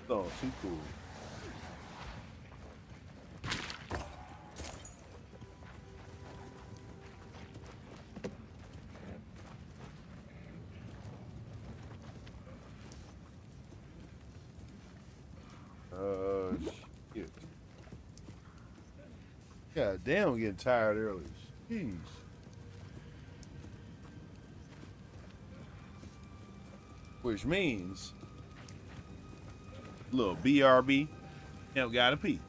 Oh, too cool. Shit. God damn, I'm getting tired early. Jeez. Which means little BRB, ain't gotta pee.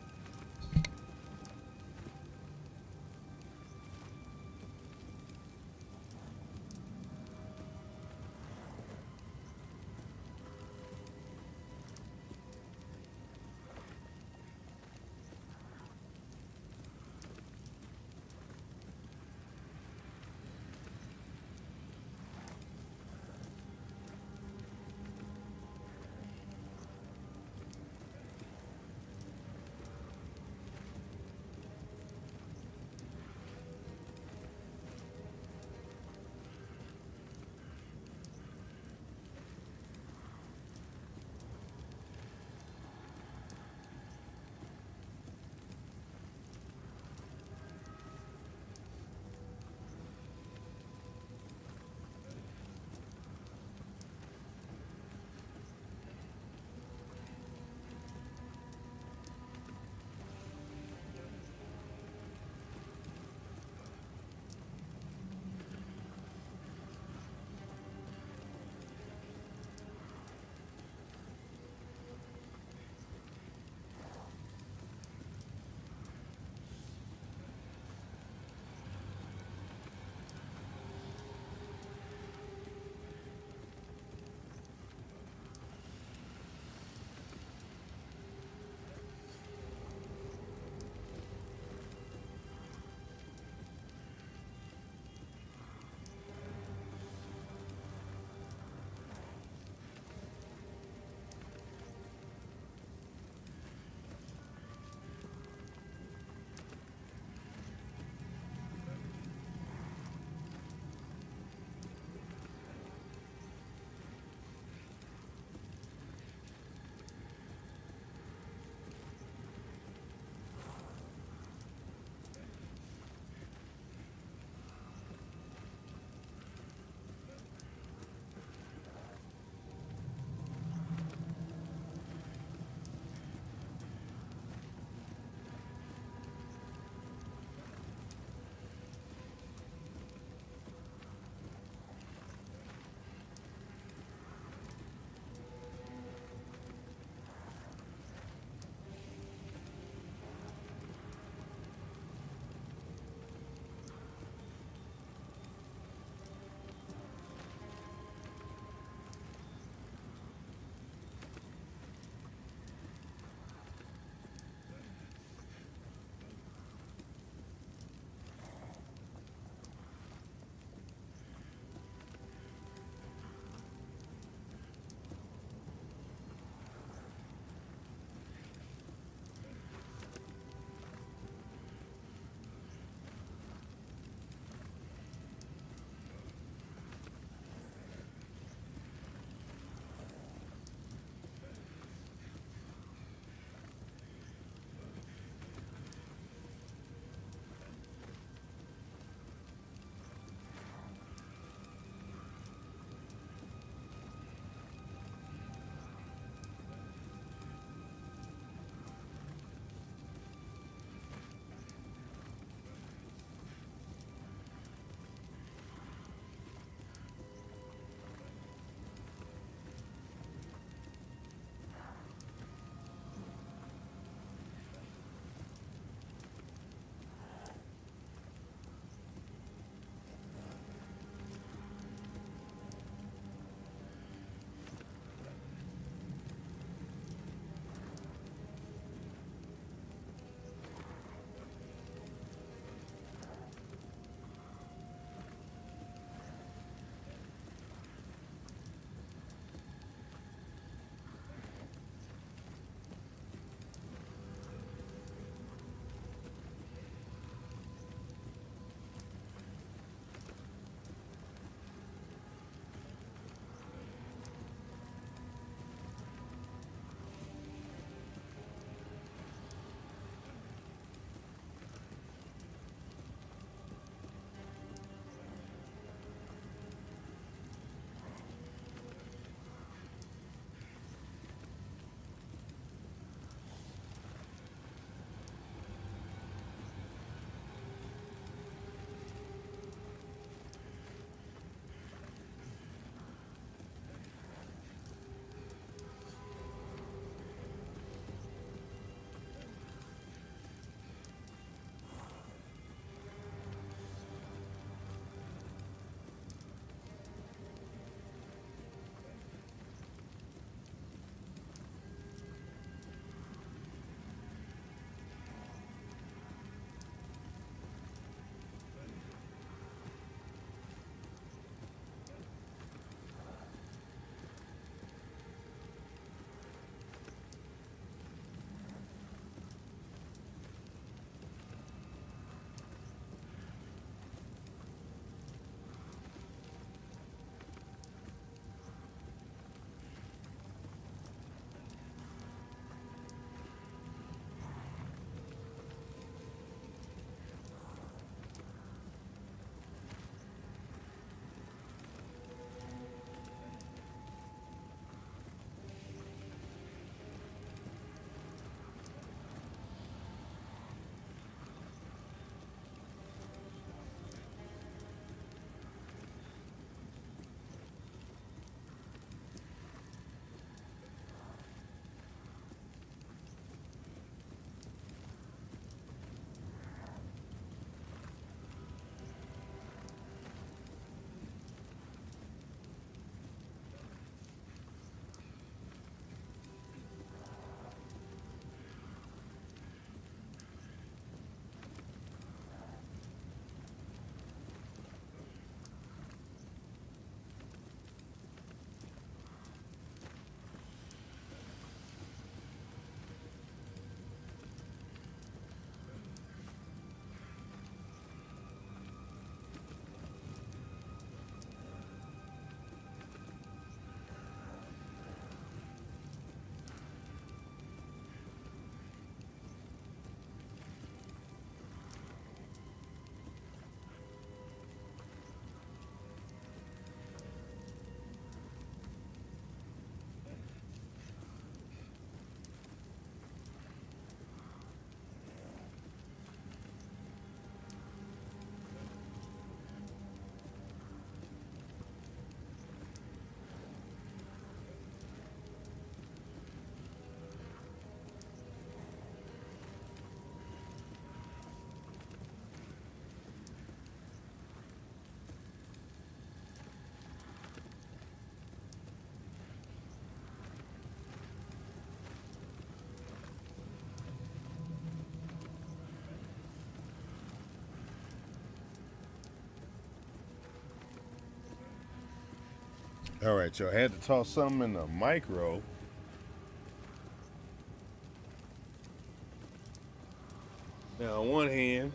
All right, y'all. Had to toss something in the micro. Now, on one hand,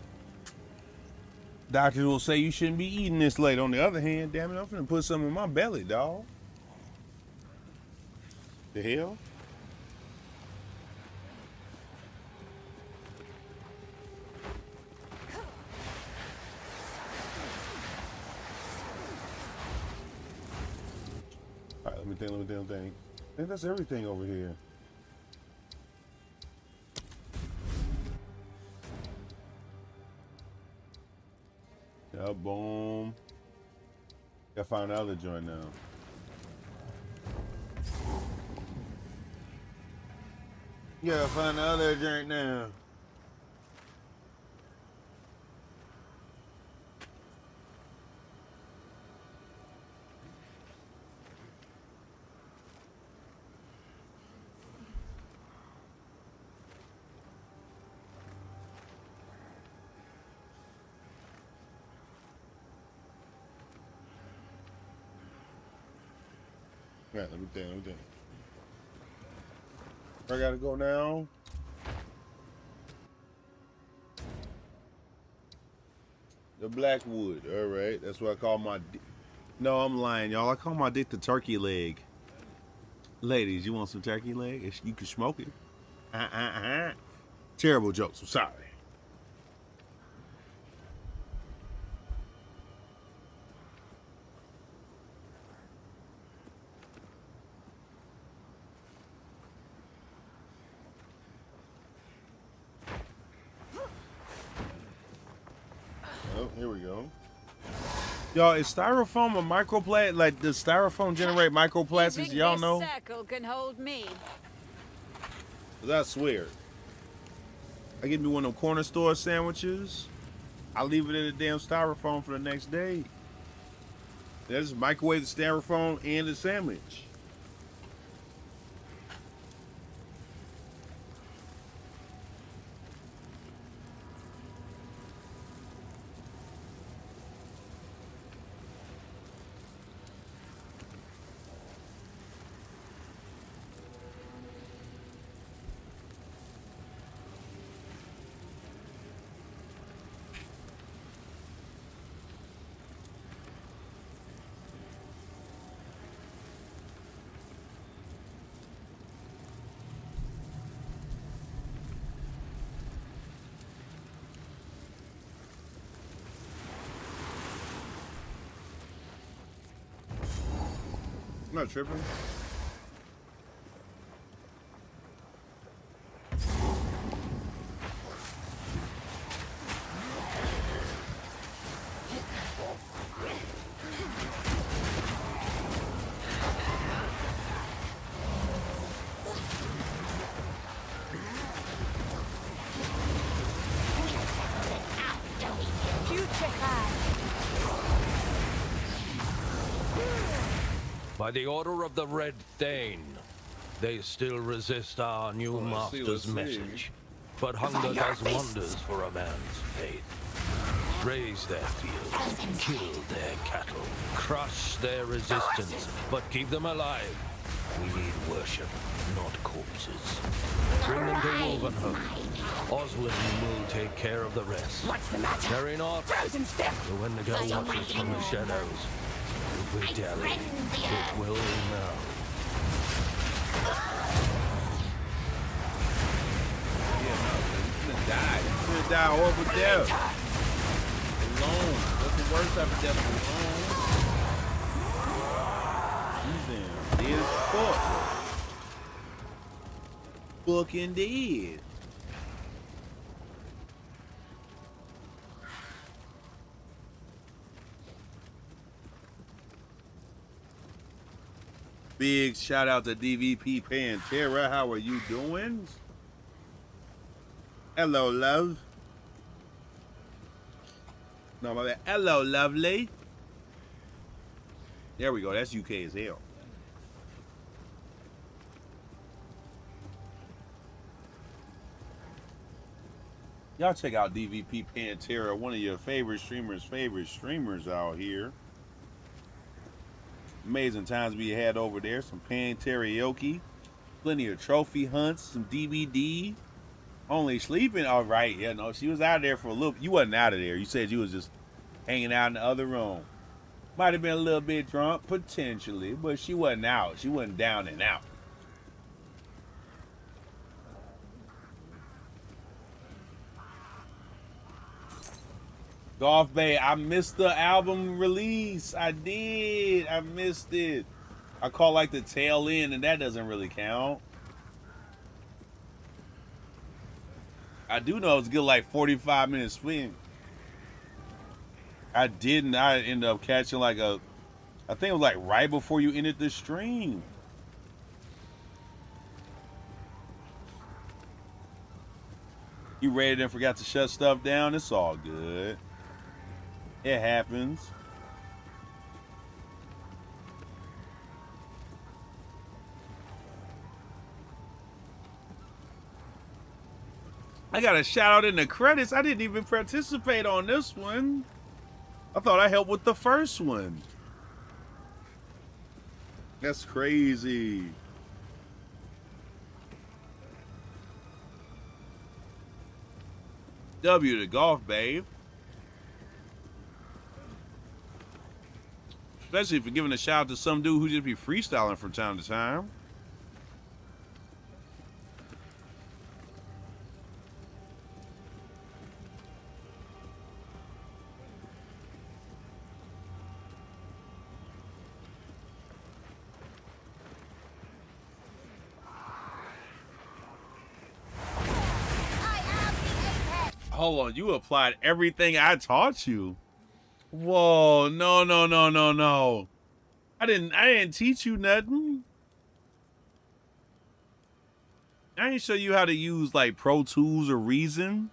doctors will say you shouldn't be eating this late. On the other hand, damn it, I'm finna put something in my belly, dog. The hell? All right, let me think. I think that's everything over here. Yeah, boom. Gotta find the other joint now. Yeah, find the other joint now. Right, let me think. Where I gotta go now? The Blackwood. All right, that's what I call my. No, I'm lying, y'all. I call my dick the turkey leg. Ladies, you want some turkey leg? You can smoke it. Terrible jokes. I'm sorry. Oh, here we go. Y'all, is styrofoam a microplastic? Like, does styrofoam generate microplastics? Y'all know? This circle can hold me. 'Cause I swear. I get me one of them corner store sandwiches. I leave it in a damn styrofoam for the next day. There's microwave the styrofoam and the sandwich. I'm not tripping. By the order of the Red Thane, they still resist our new master's message. But hunger does wonders for a man's faith. Raise their fields, kill their cattle, crush their resistance, but keep them alive. We need worship, not corpses. Bring them to Wolvenholm. Oswald will take care of the rest. What's the matter? Carry not. Frozen stiff. So when the girl watches from the shadows, if we dally, it will know. Die. He's gonna die a horrible death. Alone. That's the worst type of death. Alone. He's dead as fuck. Fucking dead. Big shout out to DVP Pantera. How are you doing? Hello, love. No, my bad. Hello, lovely. There we go. That's UK as hell. Y'all check out DVP Pantera, one of your favorite streamers out here. Amazing times we had over there. Some pan karaoke, plenty of trophy hunts, some DVD. Only sleeping. All right, yeah, no, she was out there for a little. You wasn't out of there. You said you was just hanging out in the other room. Might have been a little bit drunk, potentially, but she wasn't out. She wasn't down and out. Golf Bay, I missed the album release. I did. I missed it. I caught like the tail end, and that doesn't really count. I do know it's good, like 45-minute swing. I didn't. I ended up catching like I think it was like right before you ended the stream. You raided and forgot to shut stuff down. It's all good. It happens. I got a shout out in the credits. I didn't even participate on this one. I thought I helped with the first one. That's crazy. W to Golf Babe. Especially for giving a shout out to some dude who just be freestyling from time to time. Hold on, you applied everything I taught you. Whoa, no, no, no, no, no. I didn't teach you nothing. I didn't show you how to use like Pro Tools or Reason.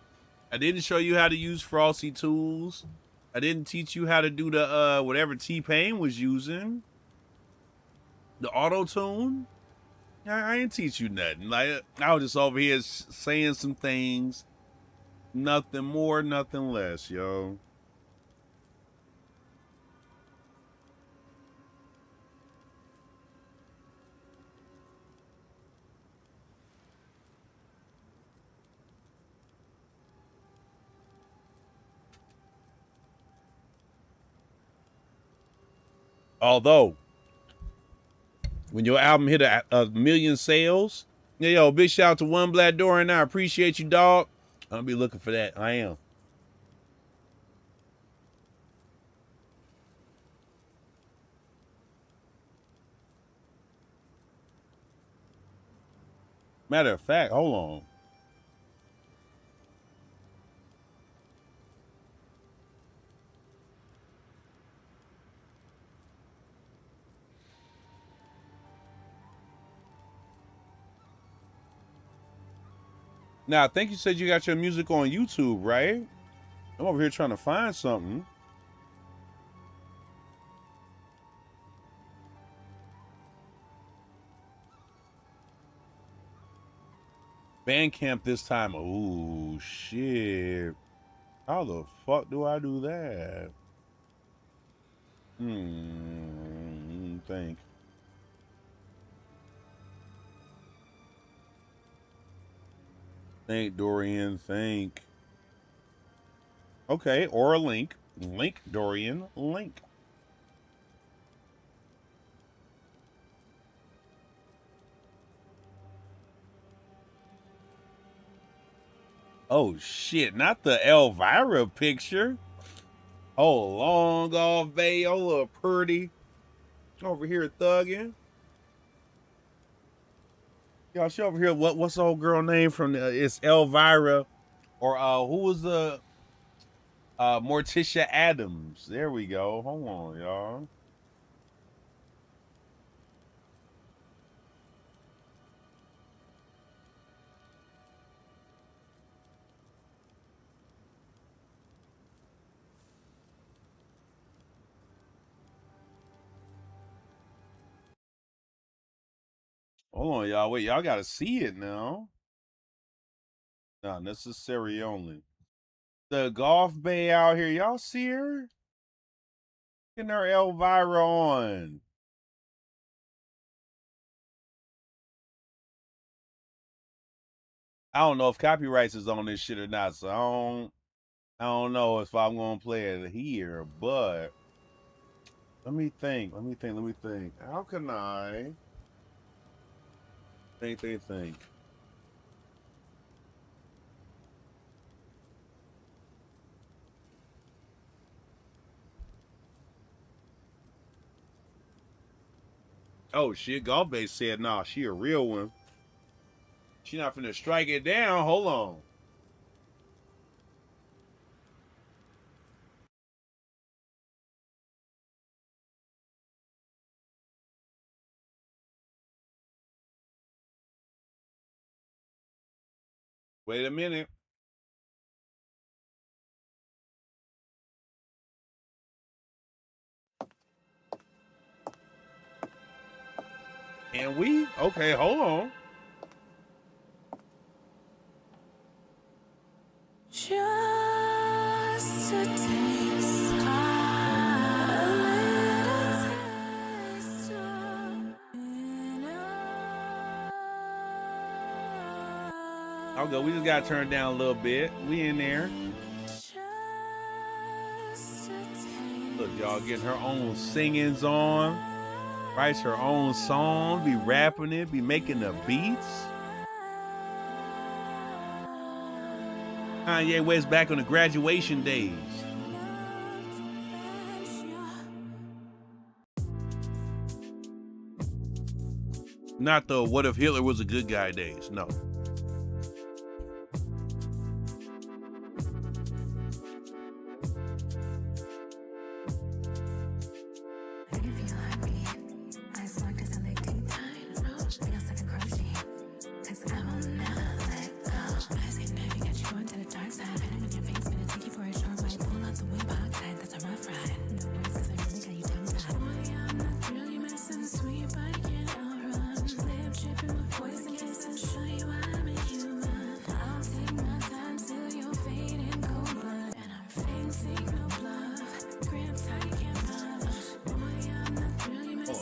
I didn't show you how to use Frosty Tools. I didn't teach you how to do the whatever T-Pain was using. The auto-tune. I didn't teach you nothing. Like I was just over here saying some things. Nothing more, nothing less, yo. Although, when your album hit a million sales, yeah, yo, big shout out to One Black Dorian. I appreciate you, dog. I'll be looking for that. I am. Matter of fact, hold on. Now, I think you said you got your music on YouTube, right? I'm over here trying to find something. Bandcamp this time. Oh, shit. How the fuck do I do that? Think. Think, Dorian, think. Okay, or a link. Link, Dorian, link. Oh, shit, not the Elvira picture. Oh, long off bay, oh, little pretty. Over here thugging. Y'all, she over here. What's the old girl name from it's Elvira, or who was the Morticia Adams? There we go. Hold on, y'all. Hold on, y'all. Wait, y'all gotta see it now. Not necessary only. The Golf Bay out here. Y'all see her? Getting her Elvira on. I don't know if copyrights is on this shit or not, so I don't know if I'm gonna play it here, but let me think. How can I think? Oh shit, Golf Base said nah, she a real one. She not finna strike it down. Hold on. Wait a minute. And we? Okay, hold on. Just a taste, a little taste I'll go. We just gotta turn it down a little bit. We in there. Look, y'all getting her own singings on. Writes her own song. Be rapping it. Be making the beats. Kanye West back on the graduation days. Not the what if Hitler was a good guy days. No.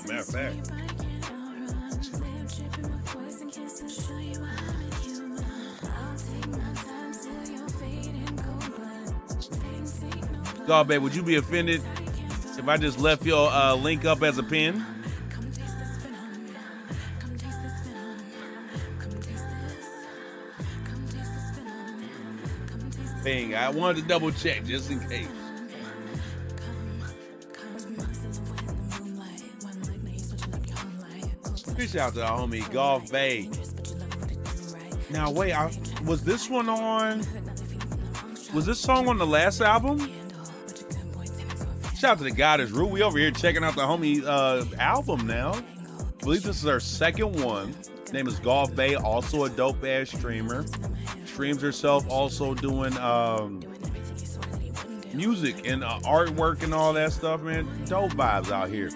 Matter of fact. God, babe, would you be offended if I just left your link up as a pin? Dang, I wanted to double check just in case. Fish out to our homie Golf Bay. Now wait, was this one on? Was this song on the last album? Shout out to the God is Rue. We over here checking out the homie album now. I believe this is our second one. His name is Golf Bay, also a dope ass streamer. Streams herself, also doing music and artwork and all that stuff, man. Dope vibes out here.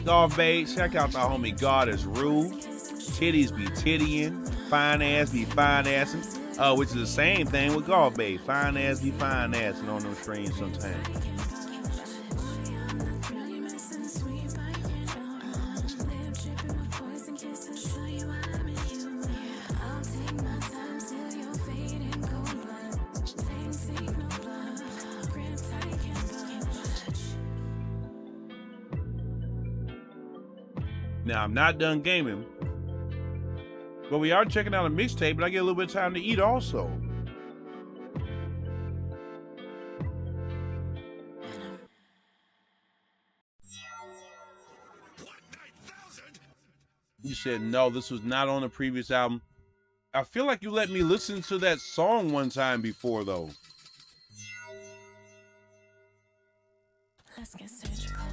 Golf Bay, check out the homie God is Rue. Titties be tittying, fine ass be fine assing, which is the same thing with Golf Bay. Fine ass be fine assing on them streams sometimes. Now, I'm not done gaming, but we are checking out a mixtape, but I get a little bit of time to eat also. You said no, this was not on the previous album. I feel like you let me listen to that song one time before, though. Let's get surgical.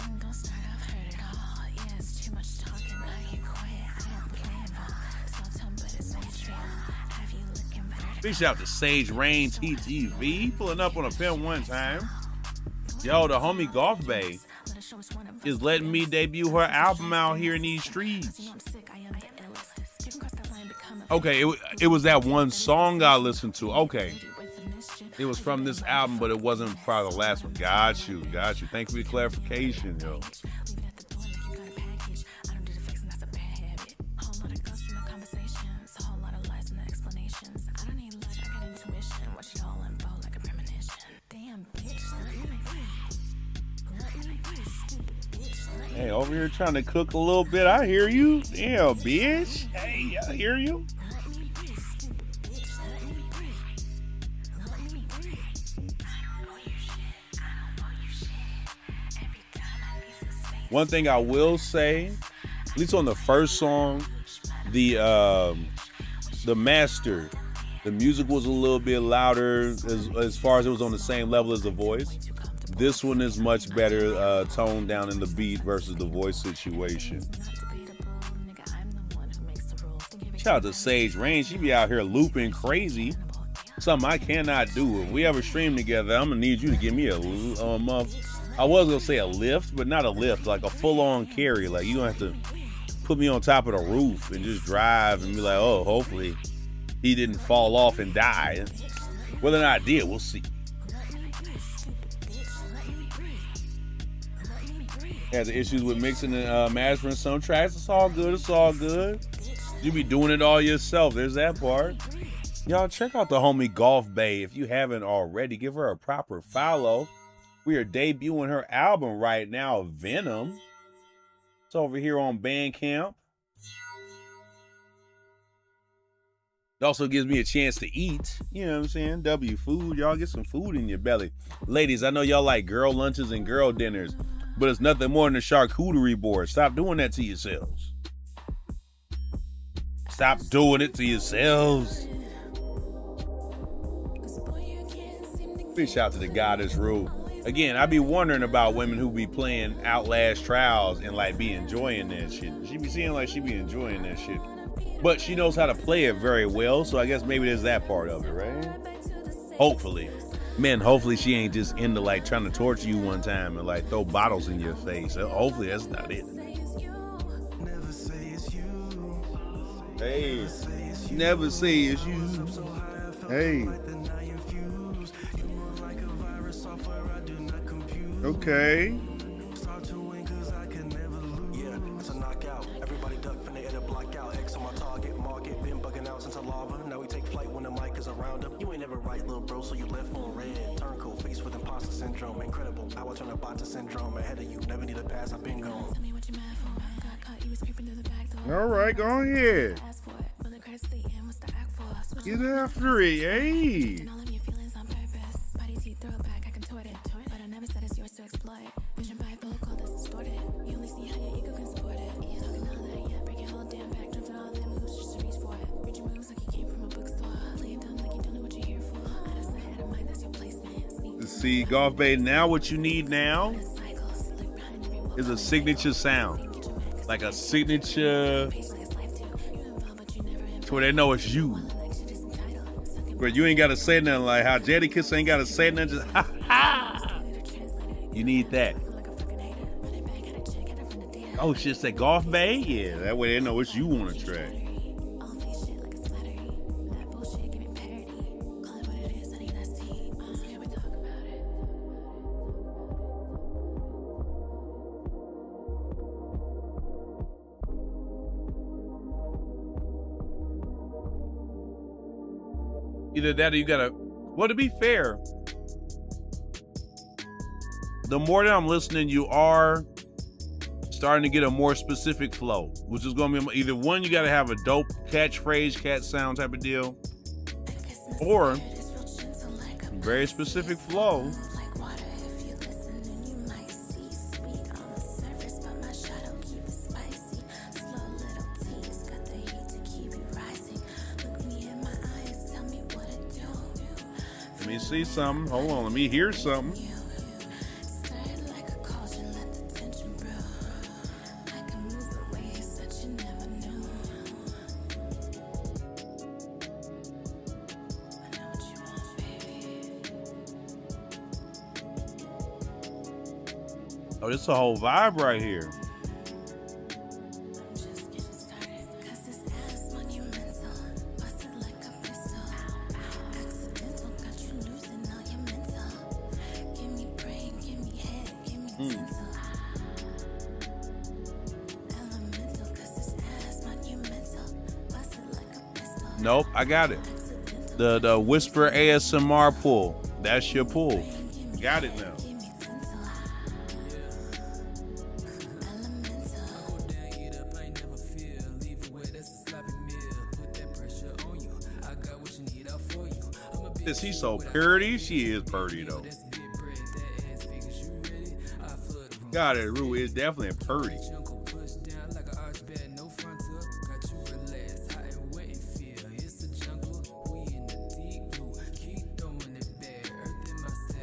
I'm gonna start, I've heard it all. Yeah, it's too much talking, I get quiet. I don't play it all. So dumb, but it's natural. Have you looking better? Big shout out to Sage Rain TTV pulling up on a pin one time. Yo, the homie Golf Bay is letting me debut her album out here in these streets. Okay, it was that one song I listened to. Okay. It was from this album, but it wasn't probably the last one. Got you. Thank you for the clarification, yo. Hey, over here trying to cook a little bit. I hear you. Damn, bitch. Hey, I hear you. One thing I will say, at least on the first song, the master, the music was a little bit louder as far as it was on the same level as the voice. This one is much better toned down in the beat versus the voice situation. Shout out to Sage Rain. She be out here looping crazy. Something I cannot do. If we ever stream together, I'm gonna need you to give me a I was gonna say a lift, but not a lift, like a full-on carry. Like you gonna have to put me on top of the roof and just drive and be like, oh, hopefully he didn't fall off and die. Whether or not I did, we'll see. Had the issues with mixing and mastering some tracks. It's all good. It's all good. You be doing it all yourself. There's that part. Y'all check out the homie Golf Bay if you haven't already. Give her a proper follow. We are debuting her album right now, Venom. It's over here on Bandcamp. It also gives me a chance to eat. You know what I'm saying? W food. Y'all get some food in your belly. Ladies, I know y'all like girl lunches and girl dinners, but it's nothing more than a charcuterie board. Stop doing that to yourselves. Stop doing it to yourselves. Big shout out to the Goddess Rule. Again, I be wondering about women who be playing Outlast Trials and like be enjoying that shit. She be seeming like she be enjoying that shit. But she knows how to play it very well, so I guess maybe there's that part of it, right? Hopefully. Man, hopefully she ain't just into like trying to torture you one time and like throw bottles in your face. Hopefully that's not it. Hey, never say it's you. Hey. Okay. Everybody duck from the air to block out. X on my target market. Been bugging out since a lava. Now we take flight when the mic is around him. You ain't never right, little bro, so you left on red. Turncoat face with imposter syndrome. Incredible. How I turn a bot to syndrome. Ahead of you. Never need a pass. I've been gone. All right, go ahead. Get after it, hey. See, Golf Bay, now what you need now is a signature sound. Like a signature to where they know it's you. But you ain't got to say nothing like how Jadakiss ain't got to say nothing. Just ha ha. You need that. Oh, shit, say Golf Bay? Yeah, that way they know it's you on the track. Either that or you gotta, well, to be fair, the more that I'm listening, you are starting to get a more specific flow, which is gonna be either one, you gotta have a dope catchphrase, cat sound type of deal, or very specific flow. Let me see something. Hold on. Let me hear something. Oh, this is a whole vibe right here. Nope, I got it. The Whisper ASMR pull. That's your pull. Got it now. Is she so pretty? She is pretty though. God, it Rue is definitely pretty.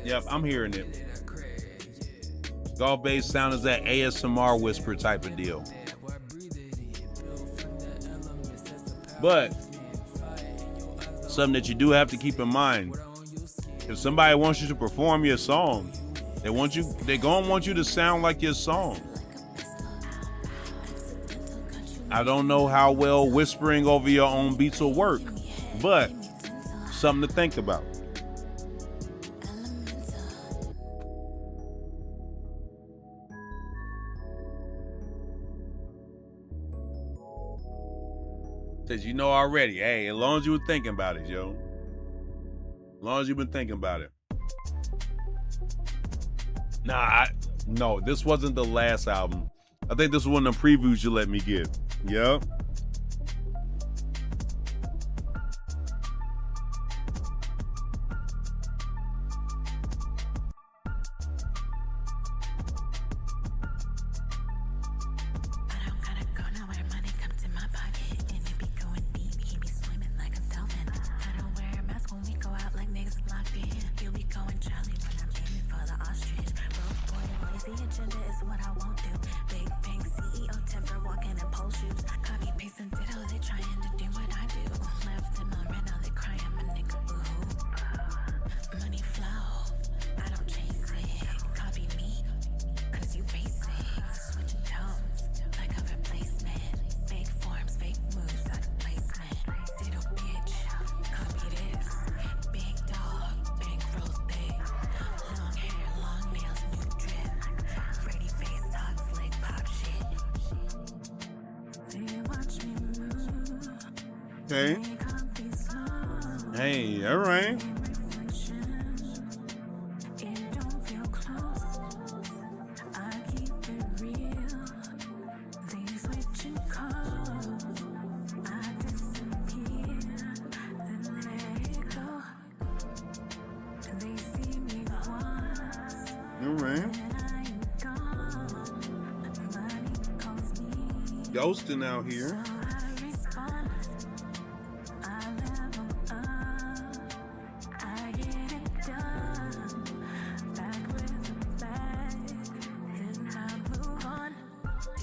Yep, I'm hearing it. Golf bass sound is that ASMR whisper type of deal. But something that you do have to keep in mind, if somebody wants you to perform your song, they're gonna want you to sound like your song. I don't know how well whispering over your own beats will work, but something to think about. Says you know already. Hey, as long as you were thinking about it, yo. As long as you've been thinking about it. Nah, no, this wasn't the last album. I think this was one of the previews you let me get. Yep. Okay. Hey, all right. All right. Ghosting out here.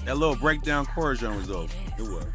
That little breakdown chorus drum was over. It was.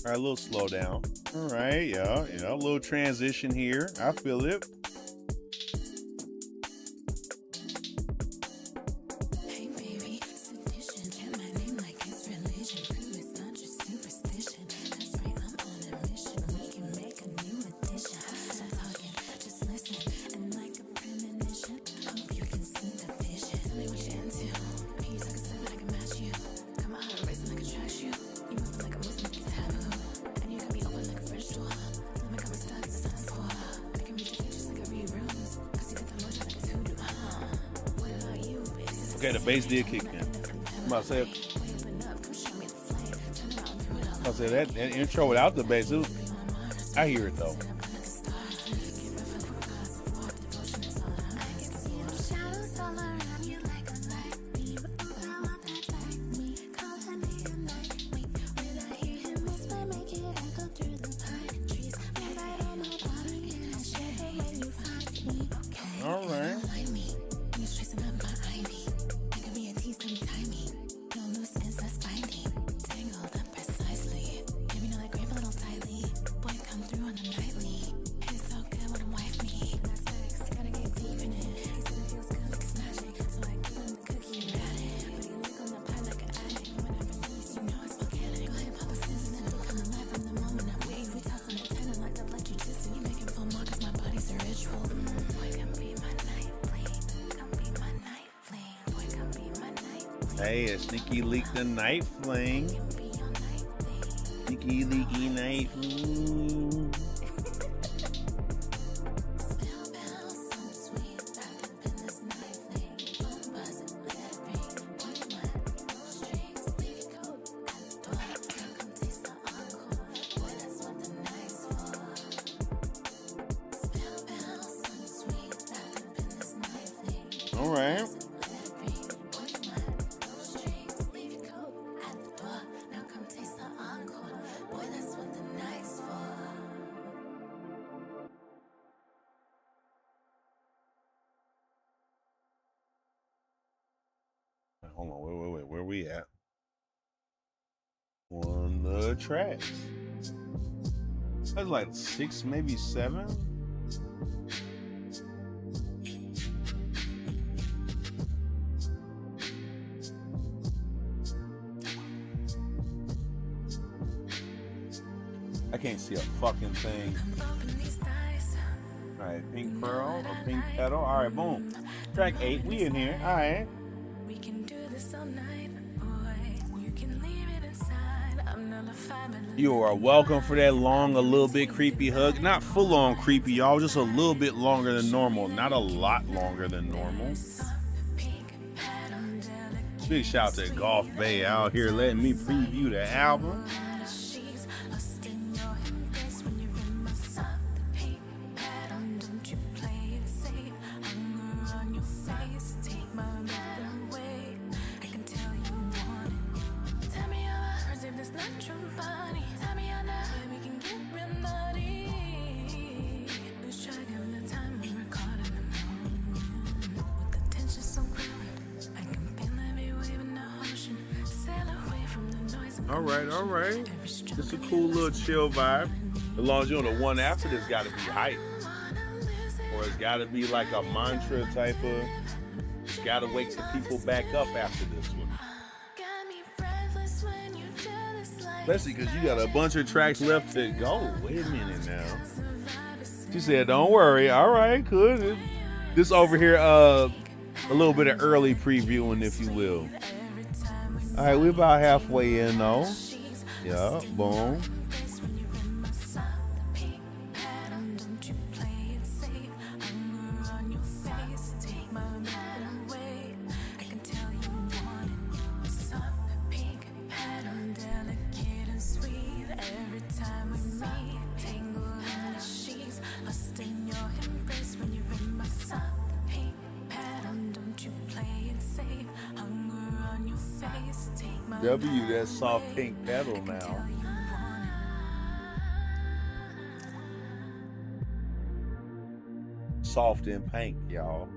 All right, a little slow down. All right, yeah, a little transition here. I feel it. Okay, the bass did kick in. I'm about to say, that intro without the bass, I hear it though. All right. Tangled up precisely. Maybe not like grape a little tightly. Boy, come through on them nightly. Hey, a sneaky leak the night fling. Sneaky leaky night fling. All right. Hold on, wait, where we at? On the tracks. That's like 6, maybe 7. I can't see a fucking thing. All right, pink pearl, a pink petal. All right, boom. Track 8, we in here. All right. We can do this all night, boy. You can leave it inside. I'm nullified, but You are welcome for that long, a little bit creepy hug. Not full on creepy, y'all. Just a little bit longer than normal. Not a lot longer than normal. Big shout to Golf Bay out here letting me preview the album. All right. It's a cool little chill vibe. As long as you're on the one after this, got to be hype. Or it's got to be like a mantra type of, it's got to wake some people back up after this one. Especially because you got a bunch of tracks left to go. Wait a minute now. She said, don't worry. All right, good. This over here, a little bit of early previewing, if you will. All right, we're about halfway in, though. Yeah, boom. W, that soft pink pedal now. Soft and pink, y'all.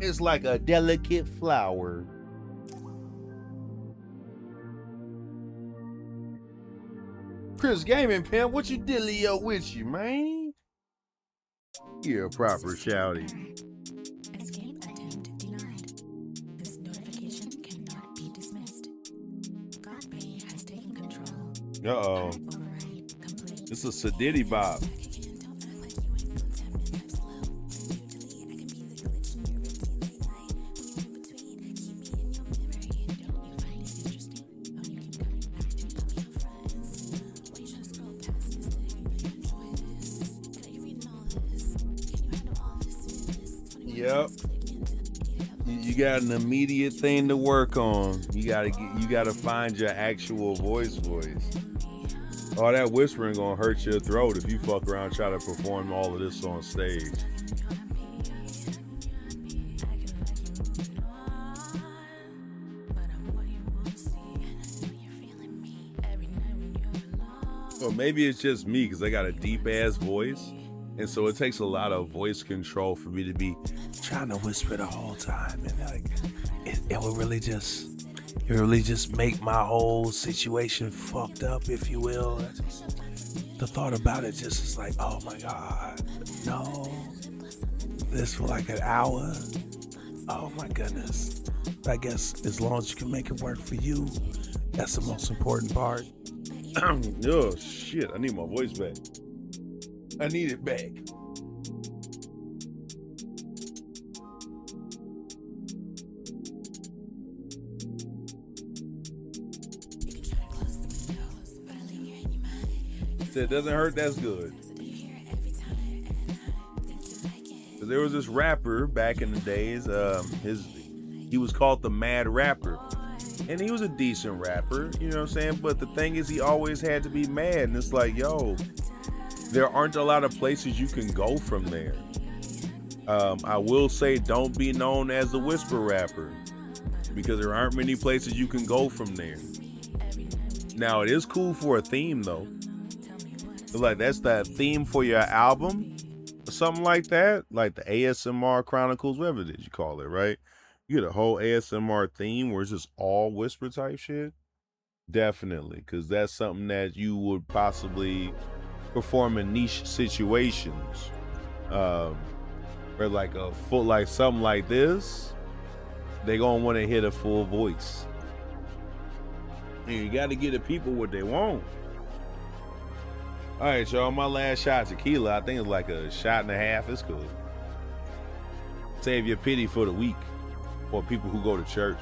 It's like a delicate flower. Chris Gaming Pimp, what you dealio with you, man? You're a proper shouty. Escape attempt denied. This notification cannot be dismissed. God Bay has taken control. Uh-oh. It's a Sadiddy bop. Yep. You got an immediate thing to work on. You gotta find your actual voice. All that whispering gonna hurt your throat if you fuck around and try to perform all of this on stage. Or maybe it's just me because I got a deep ass voice. And so it takes a lot of voice control for me to be trying to whisper the whole time. And like, it will really just make my whole situation fucked up, if you will. The thought about it just is like, oh my God, no. This for like an hour? Oh my goodness. I guess as long as you can make it work for you, that's the most important part. Oh shit, I need my voice back. I need it back. said it doesn't hurt, that's good. There was this rapper back in the days. He was called the Mad Rapper, and he was a decent rapper. You know what I'm saying? But the thing is, he always had to be mad, and it's like, yo, there aren't a lot of places you can go from there. I will say, don't be known as the whisper rapper, because there aren't many places you can go from there. Now, it is cool for a theme, though. So, like, that's the theme for your album. Something like that, like the ASMR Chronicles, whatever it is you call it, right? You get a whole ASMR theme where it's just all whisper type shit. Definitely, because that's something that you would possibly perform in niche situations. Where like a full, like something like this, they gonna want to hit a full voice. And you got to give the people what they want. All right, y'all, my last shot of tequila, I think it's like a shot and a half. It's cool. Save your pity for the weak, or people who go to church.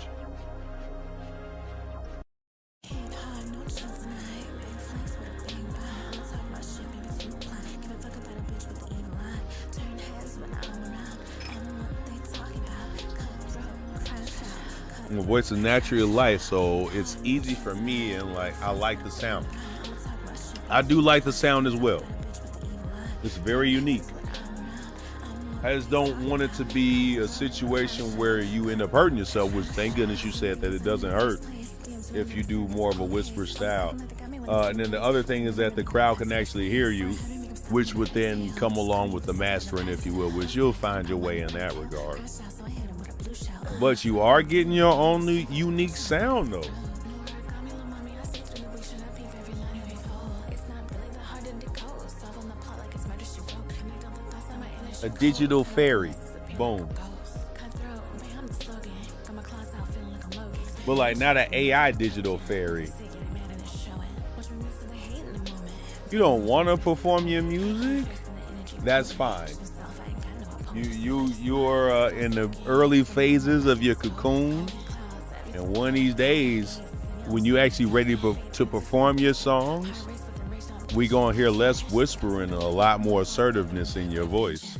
My voice is naturally light, so it's easy for me, and like I like the sound. I do like the sound as well. It's very unique. I just don't want it to be a situation where you end up hurting yourself, which thank goodness you said that it doesn't hurt if you do more of a whisper style. And then the other thing is that the crowd can actually hear you, which would then come along with the mastering, if you will, which you'll find your way in that regard. But you are getting your own unique sound, though. A digital fairy. Boom. But like not an AI digital fairy. You don't want to perform your music? That's fine. You're in the early phases of your cocoon, and one of these days, when you actually ready to perform your songs, we gonna hear less whispering and a lot more assertiveness in your voice.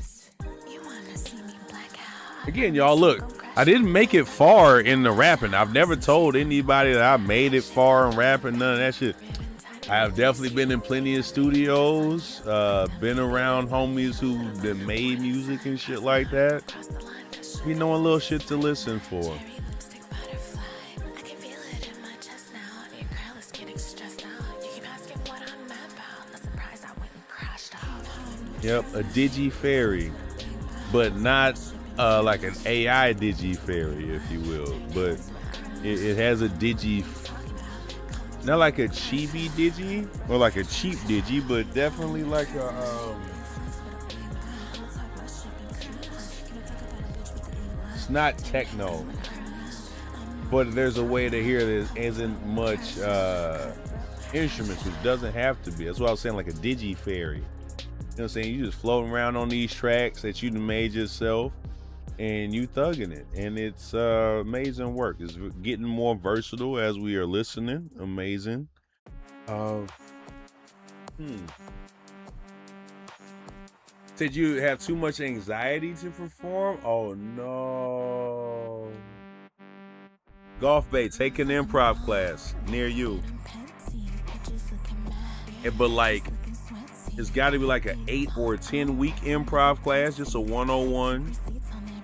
Again, y'all, look, I didn't make it far in the rapping. I've never told anybody that I made it far in rapping, none of that shit. I have definitely been in plenty of studios, been around homies who been made music and shit like that. You know, a little shit to listen for. Yep, a digi fairy, but not like an AI digi fairy, if you will, but it has a digi, not like a chibi digi or like a cheap digi, but definitely like a it's not techno, but there's a way to hear this isn't much instruments, which doesn't have to be. That's what I was saying, like a digi fairy. You know what I'm saying? You just floating around on these tracks that you done made yourself, and you thugging it, and it's amazing work. It's getting more versatile as we are listening. Amazing. Did you have too much anxiety to perform? Oh no. Golf Bay, take an improv class near you. But like, it's got to be like an 8 or 10 week improv class, just a 101.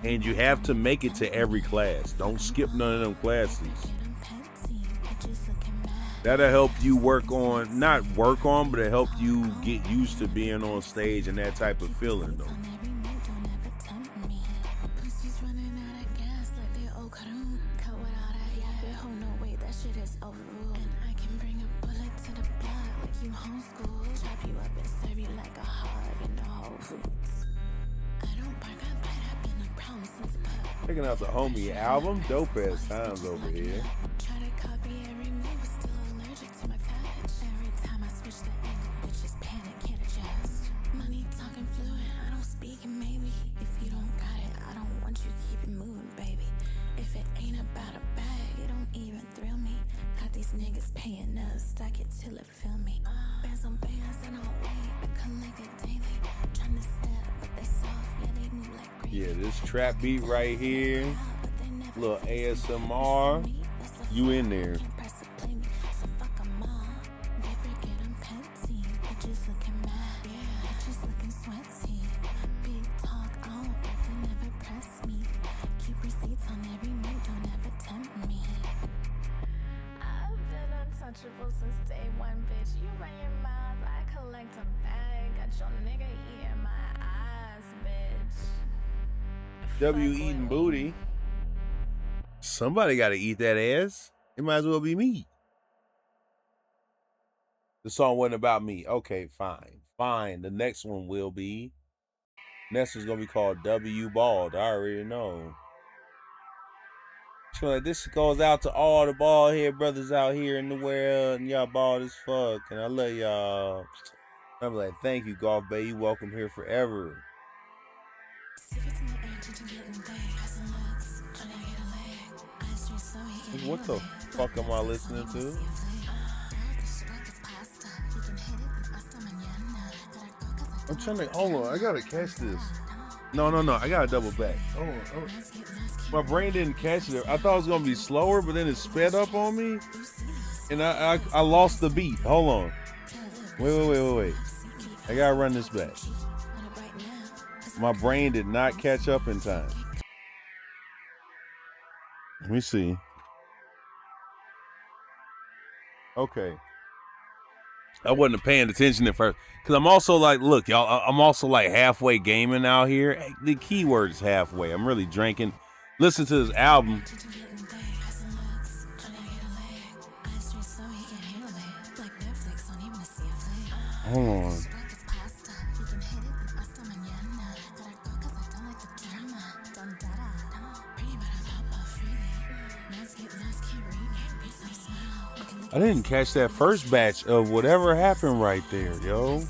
And you have to make it to every class. Don't skip none of them classes. That'll help you not work on, but it'll help you get used to being on stage and that type of feeling, though. Checking out the Homie album, dope ass times over here. These niggas paying up, stack it till it fill me. Bands on bands, I don't wait, I collect it daily. Trying to step, but they soft, yeah, they move like gravy. Yeah, this trap beat right here, little ASMR, you in there. Since day one, bitch. You run your mouth, I collect them back. Got your nigga eating my ass, bitch. W eating booty. Somebody got to eat that ass. It might as well be me. The song wasn't about me. Okay, fine. Fine. The next one will be. Next one's going to be called W Bald. I already know. So this goes out to all the bald head brothers out here in the world, and y'all bald as fuck, and I love y'all. I'm like, thank you, Golf Bay. You welcome here forever. What the fuck am I listening to? I'm trying to. Hold on, I gotta catch this. No, I gotta double back. Hold on. My brain didn't catch it. I thought it was gonna be slower, but then it sped up on me, and I lost the beat. Hold on. Wait. I gotta run this back. My brain did not catch up in time. Let me see. Okay. I wasn't paying attention at first. Because I'm also like, look, y'all, I'm also like halfway gaming out here. The keyword is halfway. I'm really drinking. Listen to this album. Hold on. I didn't catch that first batch of whatever happened right there, yo.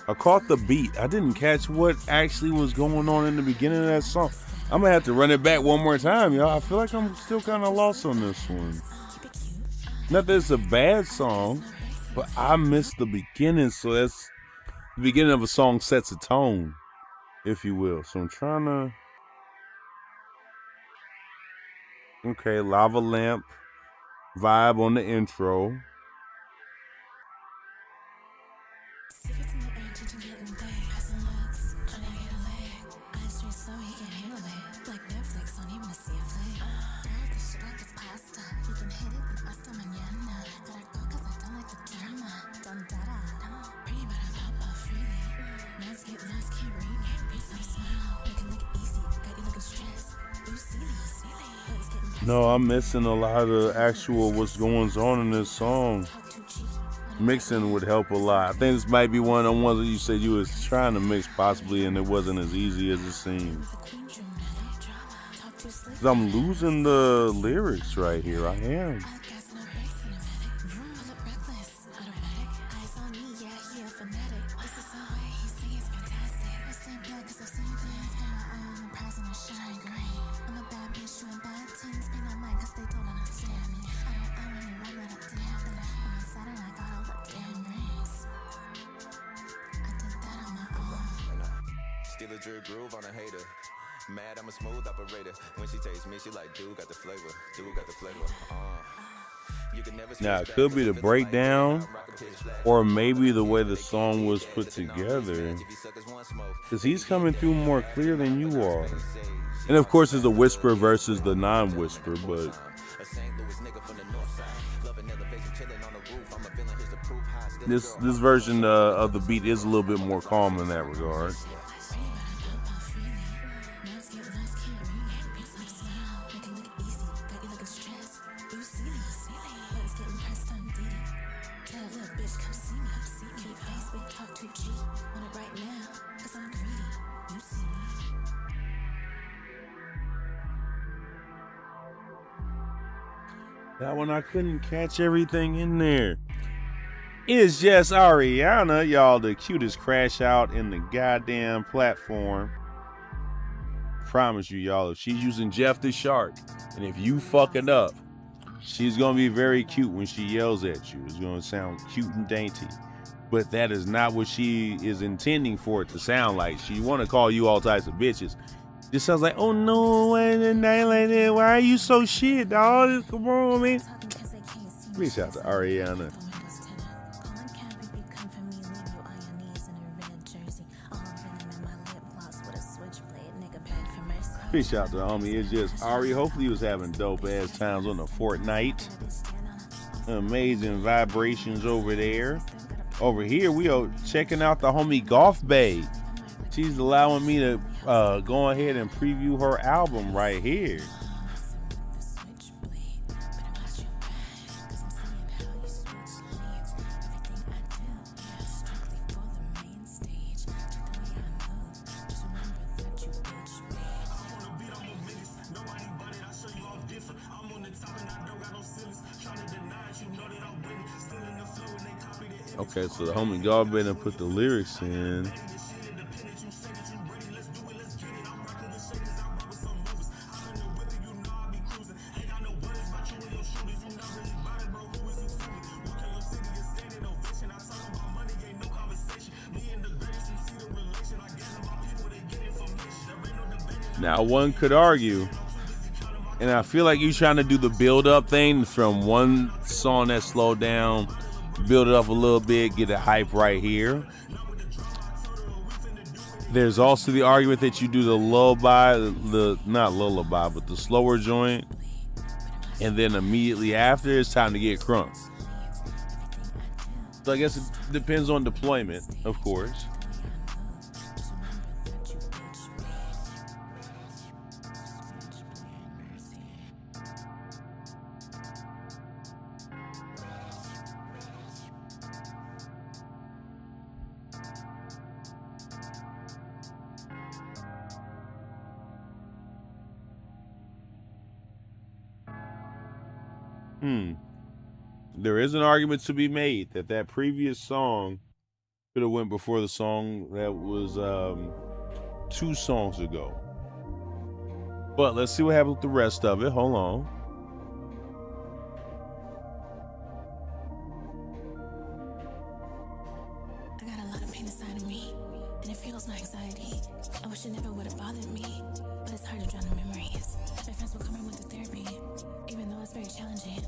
I caught the beat. I didn't catch what actually was going on in the beginning of that song. I'm gonna have to run it back one more time, y'all. I feel like I'm still kind of lost on this one. Not that it's a bad song, but I missed the beginning. So that's the beginning of a song sets a tone, if you will. So I'm trying to. Okay, Lava Lamp vibe on the intro. No, I'm missing a lot of actual what's going on in this song. Mixing would help a lot. I think this might be one of the ones that you said you was trying to mix possibly, and it wasn't as easy as it seemed. 'Cause I'm losing the lyrics right here. I am. Groove on a hater. Mad, I'm a smooth operator. When she tastes me, she like, dude got the flavor. Dude got the flavor. You can never. Now it could be the breakdown, or maybe the way the song was put together. Because he's coming through more clear than you are. And of course, it's a whisper versus the non-whisper, but. This version of the beat is a little bit more calm in that regard. That one I couldn't catch everything in there. It's just Ariana, y'all, the cutest crash out in the goddamn platform. promise you, y'all, if she's using Jeff the Shark, and if you fucking up, she's gonna be very cute when she yells at you. It's gonna sound cute and dainty. But that is not what she is intending for it to sound like. She wanna call you all types of bitches. It sounds like, oh no, why is it night like that? Why are you so shit, dog? Come on, man. Reach out to Ariana. Reach out to the homie. It's just Ari. Hopefully he was having dope ass times on the Fortnite. Amazing vibrations over there. Over here, we are checking out the homie Golf Bay. She's allowing me to go ahead and preview her album right here. Okay, so the homie Golf Bay done put the lyrics in. Now, one could argue, and I feel like you're trying to do the build-up thing from one song that slowed down, build it up a little bit, get it hype right here. There's also the argument that you do the lullaby, not lullaby, but the slower joint, and then immediately after, it's time to get crunk. So I guess it depends on deployment, of course. There is an argument to be made that that previous song could have went before the song that was 2 songs ago. But let's see what happens with the rest of it. Hold on. I got a lot of pain inside of me, and it fuels my anxiety. I wish it never would have bothered me, but it's hard to drown the memories. My friends will come in with the therapy, even though it's very challenging.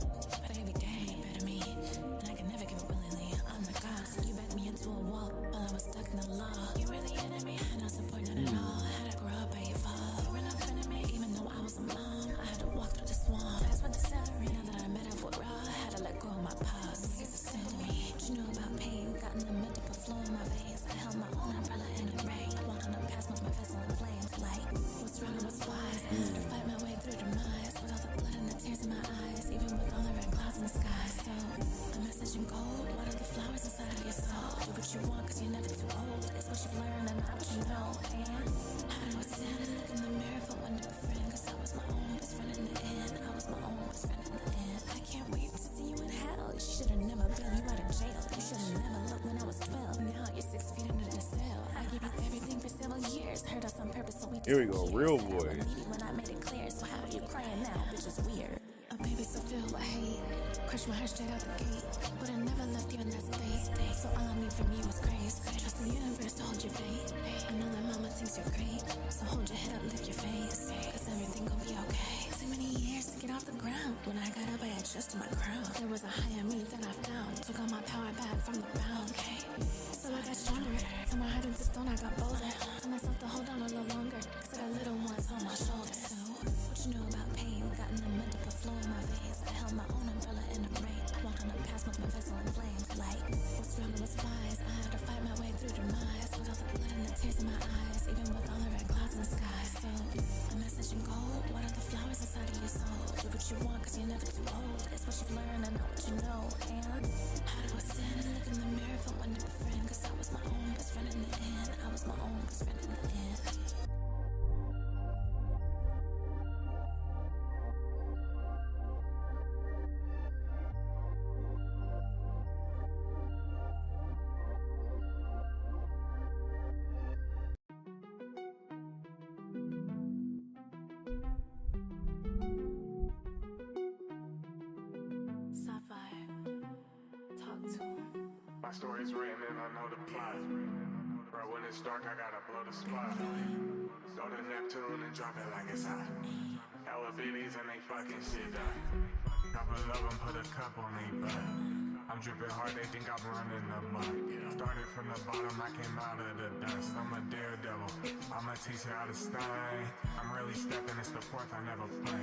But every day better me, and I can never give it willingly. Oh my God, you backed me into a wall while I was stuck in the law. You were the enemy, no support, none at all. I had to grow up by your fall. You were not friend of me, even though I was a mom. I had to walk through the swamp. That's what the celery. Now that I met up with Raw, I had to let go of my past. It's a sin to me. What you know about pain? Got in the mental flow in my veins. I held my own umbrella in the rain. I walked on the past with my vessel in flames. Like, what's wrong and what's wise? I had to fight my way through demise. With all the blood and the tears in my eyes. Even with all the red clouds in the sky. So, a message in gold. What are the flowers inside of your soul? Do what you want, cause you're never too old. It's what you've learned and not what you know. And how do I stand and look in the mirror for one new friend? Cause I was my own best friend in the end. I was my own best friend in the end. I can't wait to see you in hell. You should've never bailed you out of jail. You should've never looked when I was 12. Now you're 6 feet under the cell. I gave you everything for several years. Hurt us on purpose, so we Here we go, real voice. when I made it clear, so how are you crying now? Bitch is weird. A baby so filled with hate. Crushed my heart straight out the gate. But I never left you in that space. So all I need from you is grace. Trust the universe to hold your fate. I know that mama thinks you're great. So hold your head up, lift your face. Cause everything gon' be okay. So many years to get off the ground. When I got up, I adjusted my crown. There was a higher me that I found. Took all my power back from the bound. So I got stronger. Turned my heart into stone, I got bolder. Told myself to hold on a little longer. Cause I got little ones on my shoulders. So, what you know about pain? Got in the mental flow in my veins. I held my own umbrella in the rain. I walked on the past with my vessel in flames. Like, what's wrong and what's wise? I had to fight my way through demise. With all the blood and the tears in my eyes. Even with all the red clouds in the sky. So, a message in gold. What are the flowers inside of your soul? Do what you want, cause you're never too old. It's what you've learned and not what you know. And how do I stand and look in the mirror for one new friend? Cause I was my own best friend in the end. I was my own best friend in the end. My story's written and I know the plot. Bro, when it's dark, I gotta blow the spot. Go to Neptune and drop it like it's hot. Hella biddies and they fucking shit up. Couple of them put a cup on they butt. I'm dripping hard, they think I'm running the muck. Started from the bottom, I came out of the dust. I'm a daredevil, I'ma teach you how to stun. I'm really stepping, it's the fourth, I never play.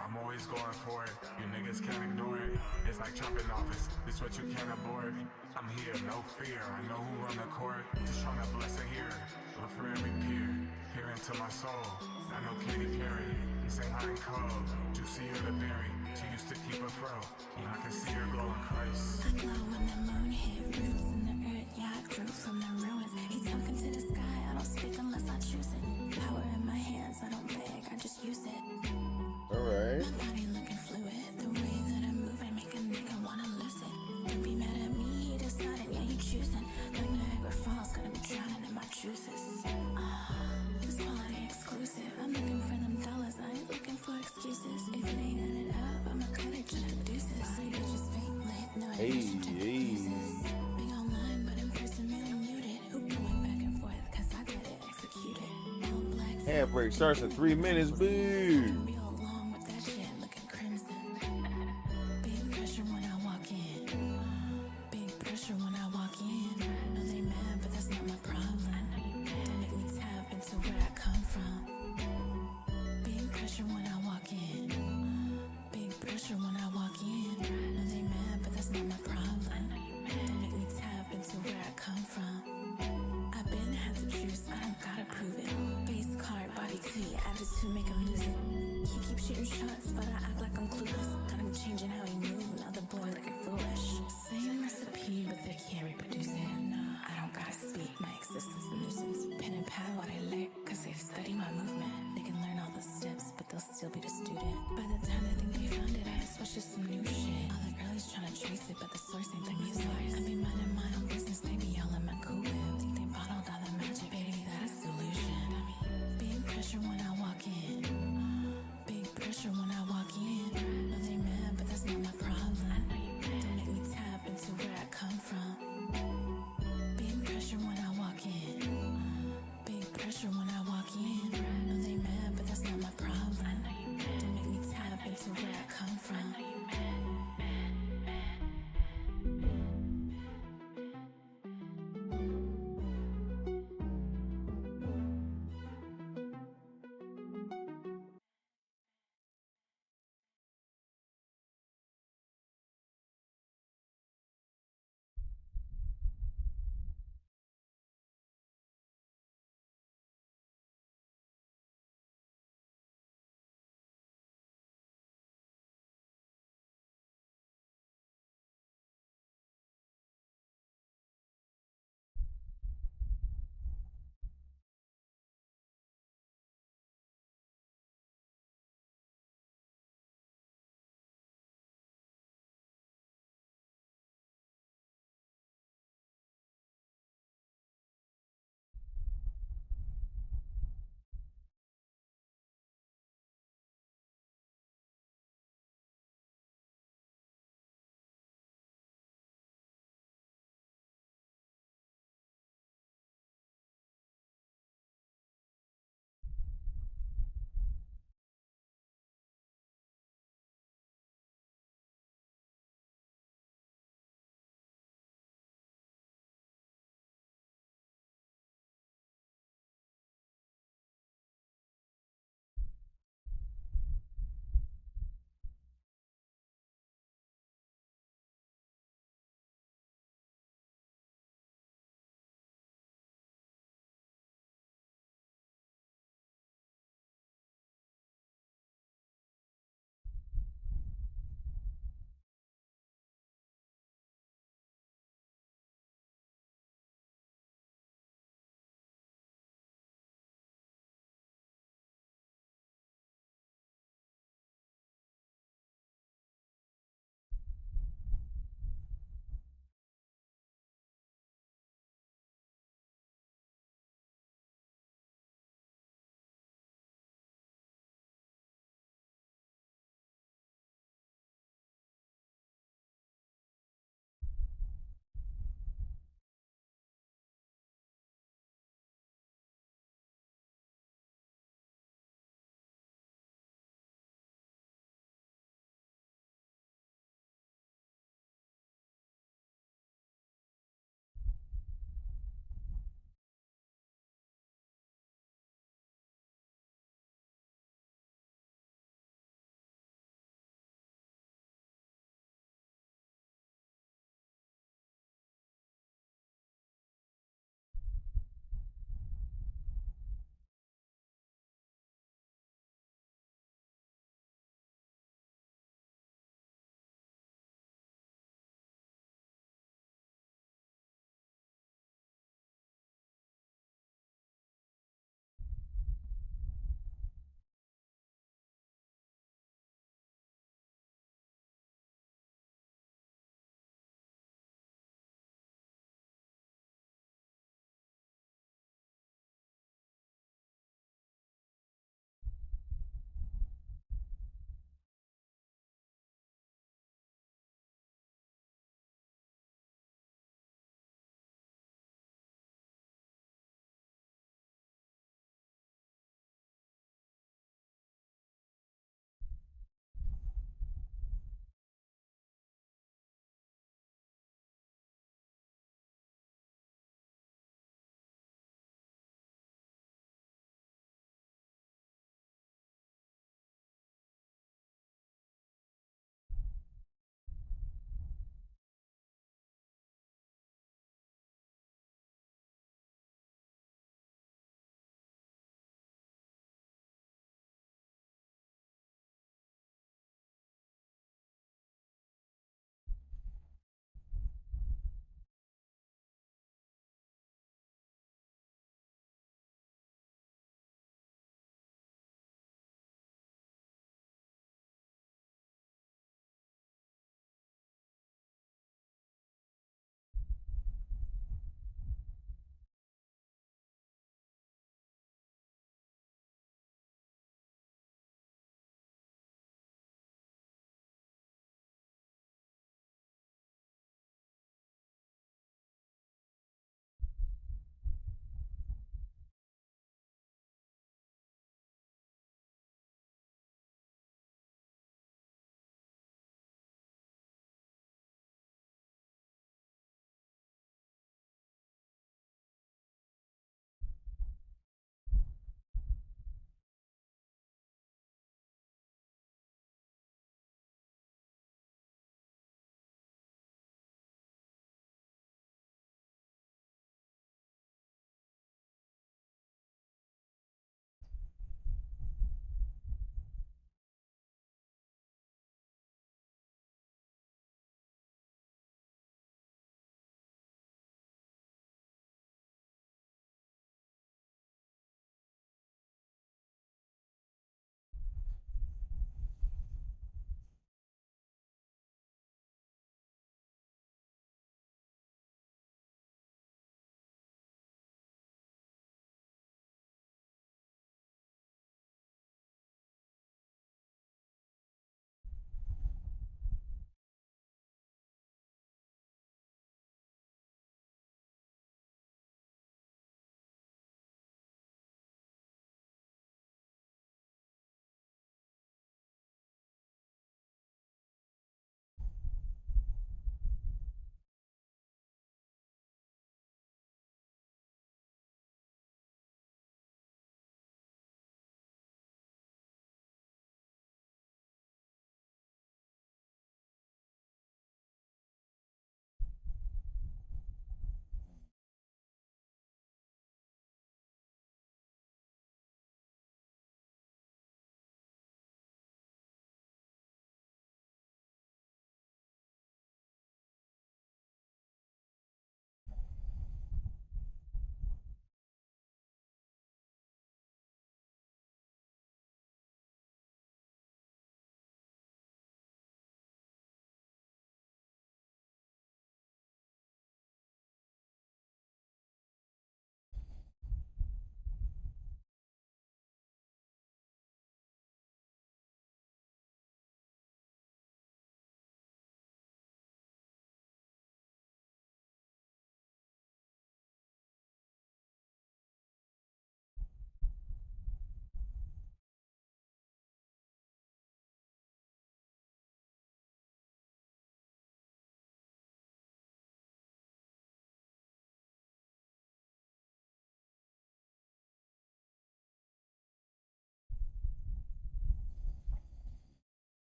I'm always going for it, you niggas can't ignore it. It's like Trump in office, this what you can't abort. I'm here, no fear, I know who run the court. Just trying to bless a here, look for every peer. Peer into my soul, I know Katy Perry. Say hot and cold, juicier the berry. She used to keep a fro, and I can see her glowing Christ. I glow when the moon hit roots in the earth. Yeah, I grew from the ruins. He talking to the sky, I don't speak unless I choose it. Power in my hands, I don't beg, I just use it. Alright. My body looking fluid. The way that I move, I make a nigga wanna lose it. Don't be mad at me, he decided, yeah, he choosing. Like Niagara Falls, gonna be drowning in my juices. This quality exclusive. I'm looking for them dollars, I ain't looking for excuses. If it ain't added up, I'ma cut it just to deuces. Body bitches fake lit, no admission to the pieces. Big online, but in person, real muted. Who going back and forth, cause I got it executed. All black. Handbrake starts at 3 minutes, boo. Real long with that shit looking crimson. Big pressure when I walk in. Big pressure when I walk in. Know they mad, but that's not my problem. Don't make me tap into where I come from. Big pressure when I walk in. Big pressure when I walk in. Know they mad, but that's not my problem. Don't make me tap into where I come from. I've been had the juice, I don't gotta prove it. Base card, body tea, attitude make him lose it. He keeps shooting shots, but I act like I'm clueless. Got him changing how he move, now the boy looking foolish. Same recipe, but they can't reproduce it. I don't gotta speak, my existence a nuisance. Pen and pad what I learn, cause they've studied my movement. They can learn all the steps, but they'll still be the student. By the time they think they found it, I switch to some new shit. All the girlies tryna trace it, but the source ain't the music. I be minding my own business, they be all in my cool whip. Think they bottled all the magic, baby, that is delusion. Big pressure when I walk in. Big pressure when I walk in. Know they mad, but that's not my problem. Don't make me tap into where I come from. Big pressure when I walk in. Big pressure when I walk in. Know they mad, but that's not my problem. Don't make me tap into where I come from.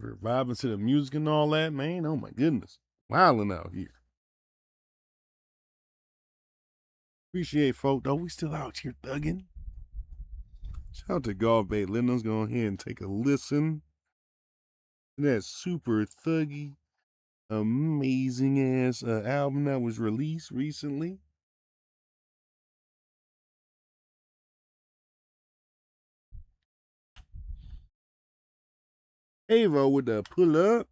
here vibing to the music and all that, man. Oh my goodness. Wilding out here. Appreciate folk though. We still out here thugging. Shout out to Golf Bay. Letting us go ahead and take a listen to that super thuggy, amazing ass album that was released recently. Avo with the pull up.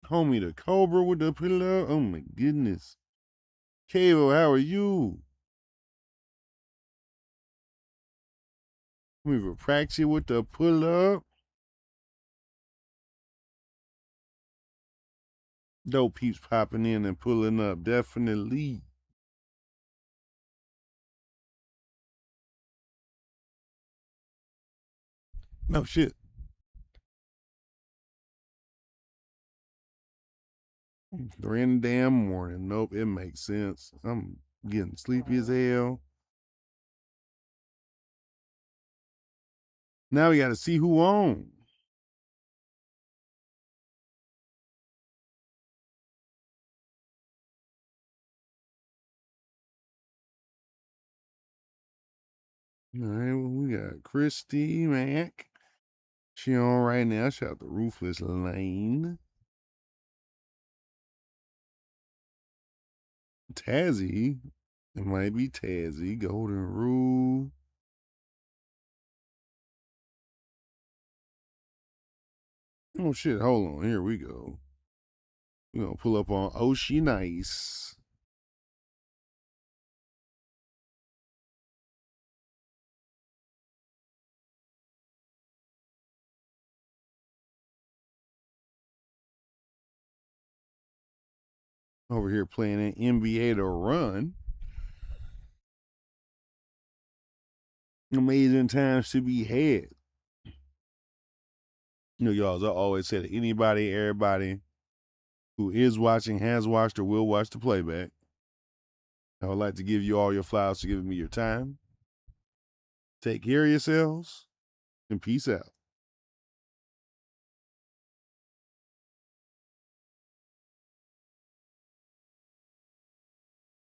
Homie the Cobra with the pull up. Oh my goodness. Cavo, how are you? We were practicing with the pull up. Dope peeps popping in and pulling up. Definitely. No shit. 3 in the damn morning. Nope, it makes sense. I'm getting sleepy as hell. Now we got to see who on. All right, well, we got Christy Mack. She on right now. Shout out to Ruthless Lane. Tazzy. It might be Tazzy. Golden Rule. Oh shit, hold on. Here we go. We're gonna pull up on Oh She Nice. Over here playing an NBA to run. Amazing times to be had. You know, y'all, as I always say to anybody, everybody who is watching, has watched, or will watch the playback, I would like to give you all your flowers for giving me your time. Take care of yourselves, and peace out.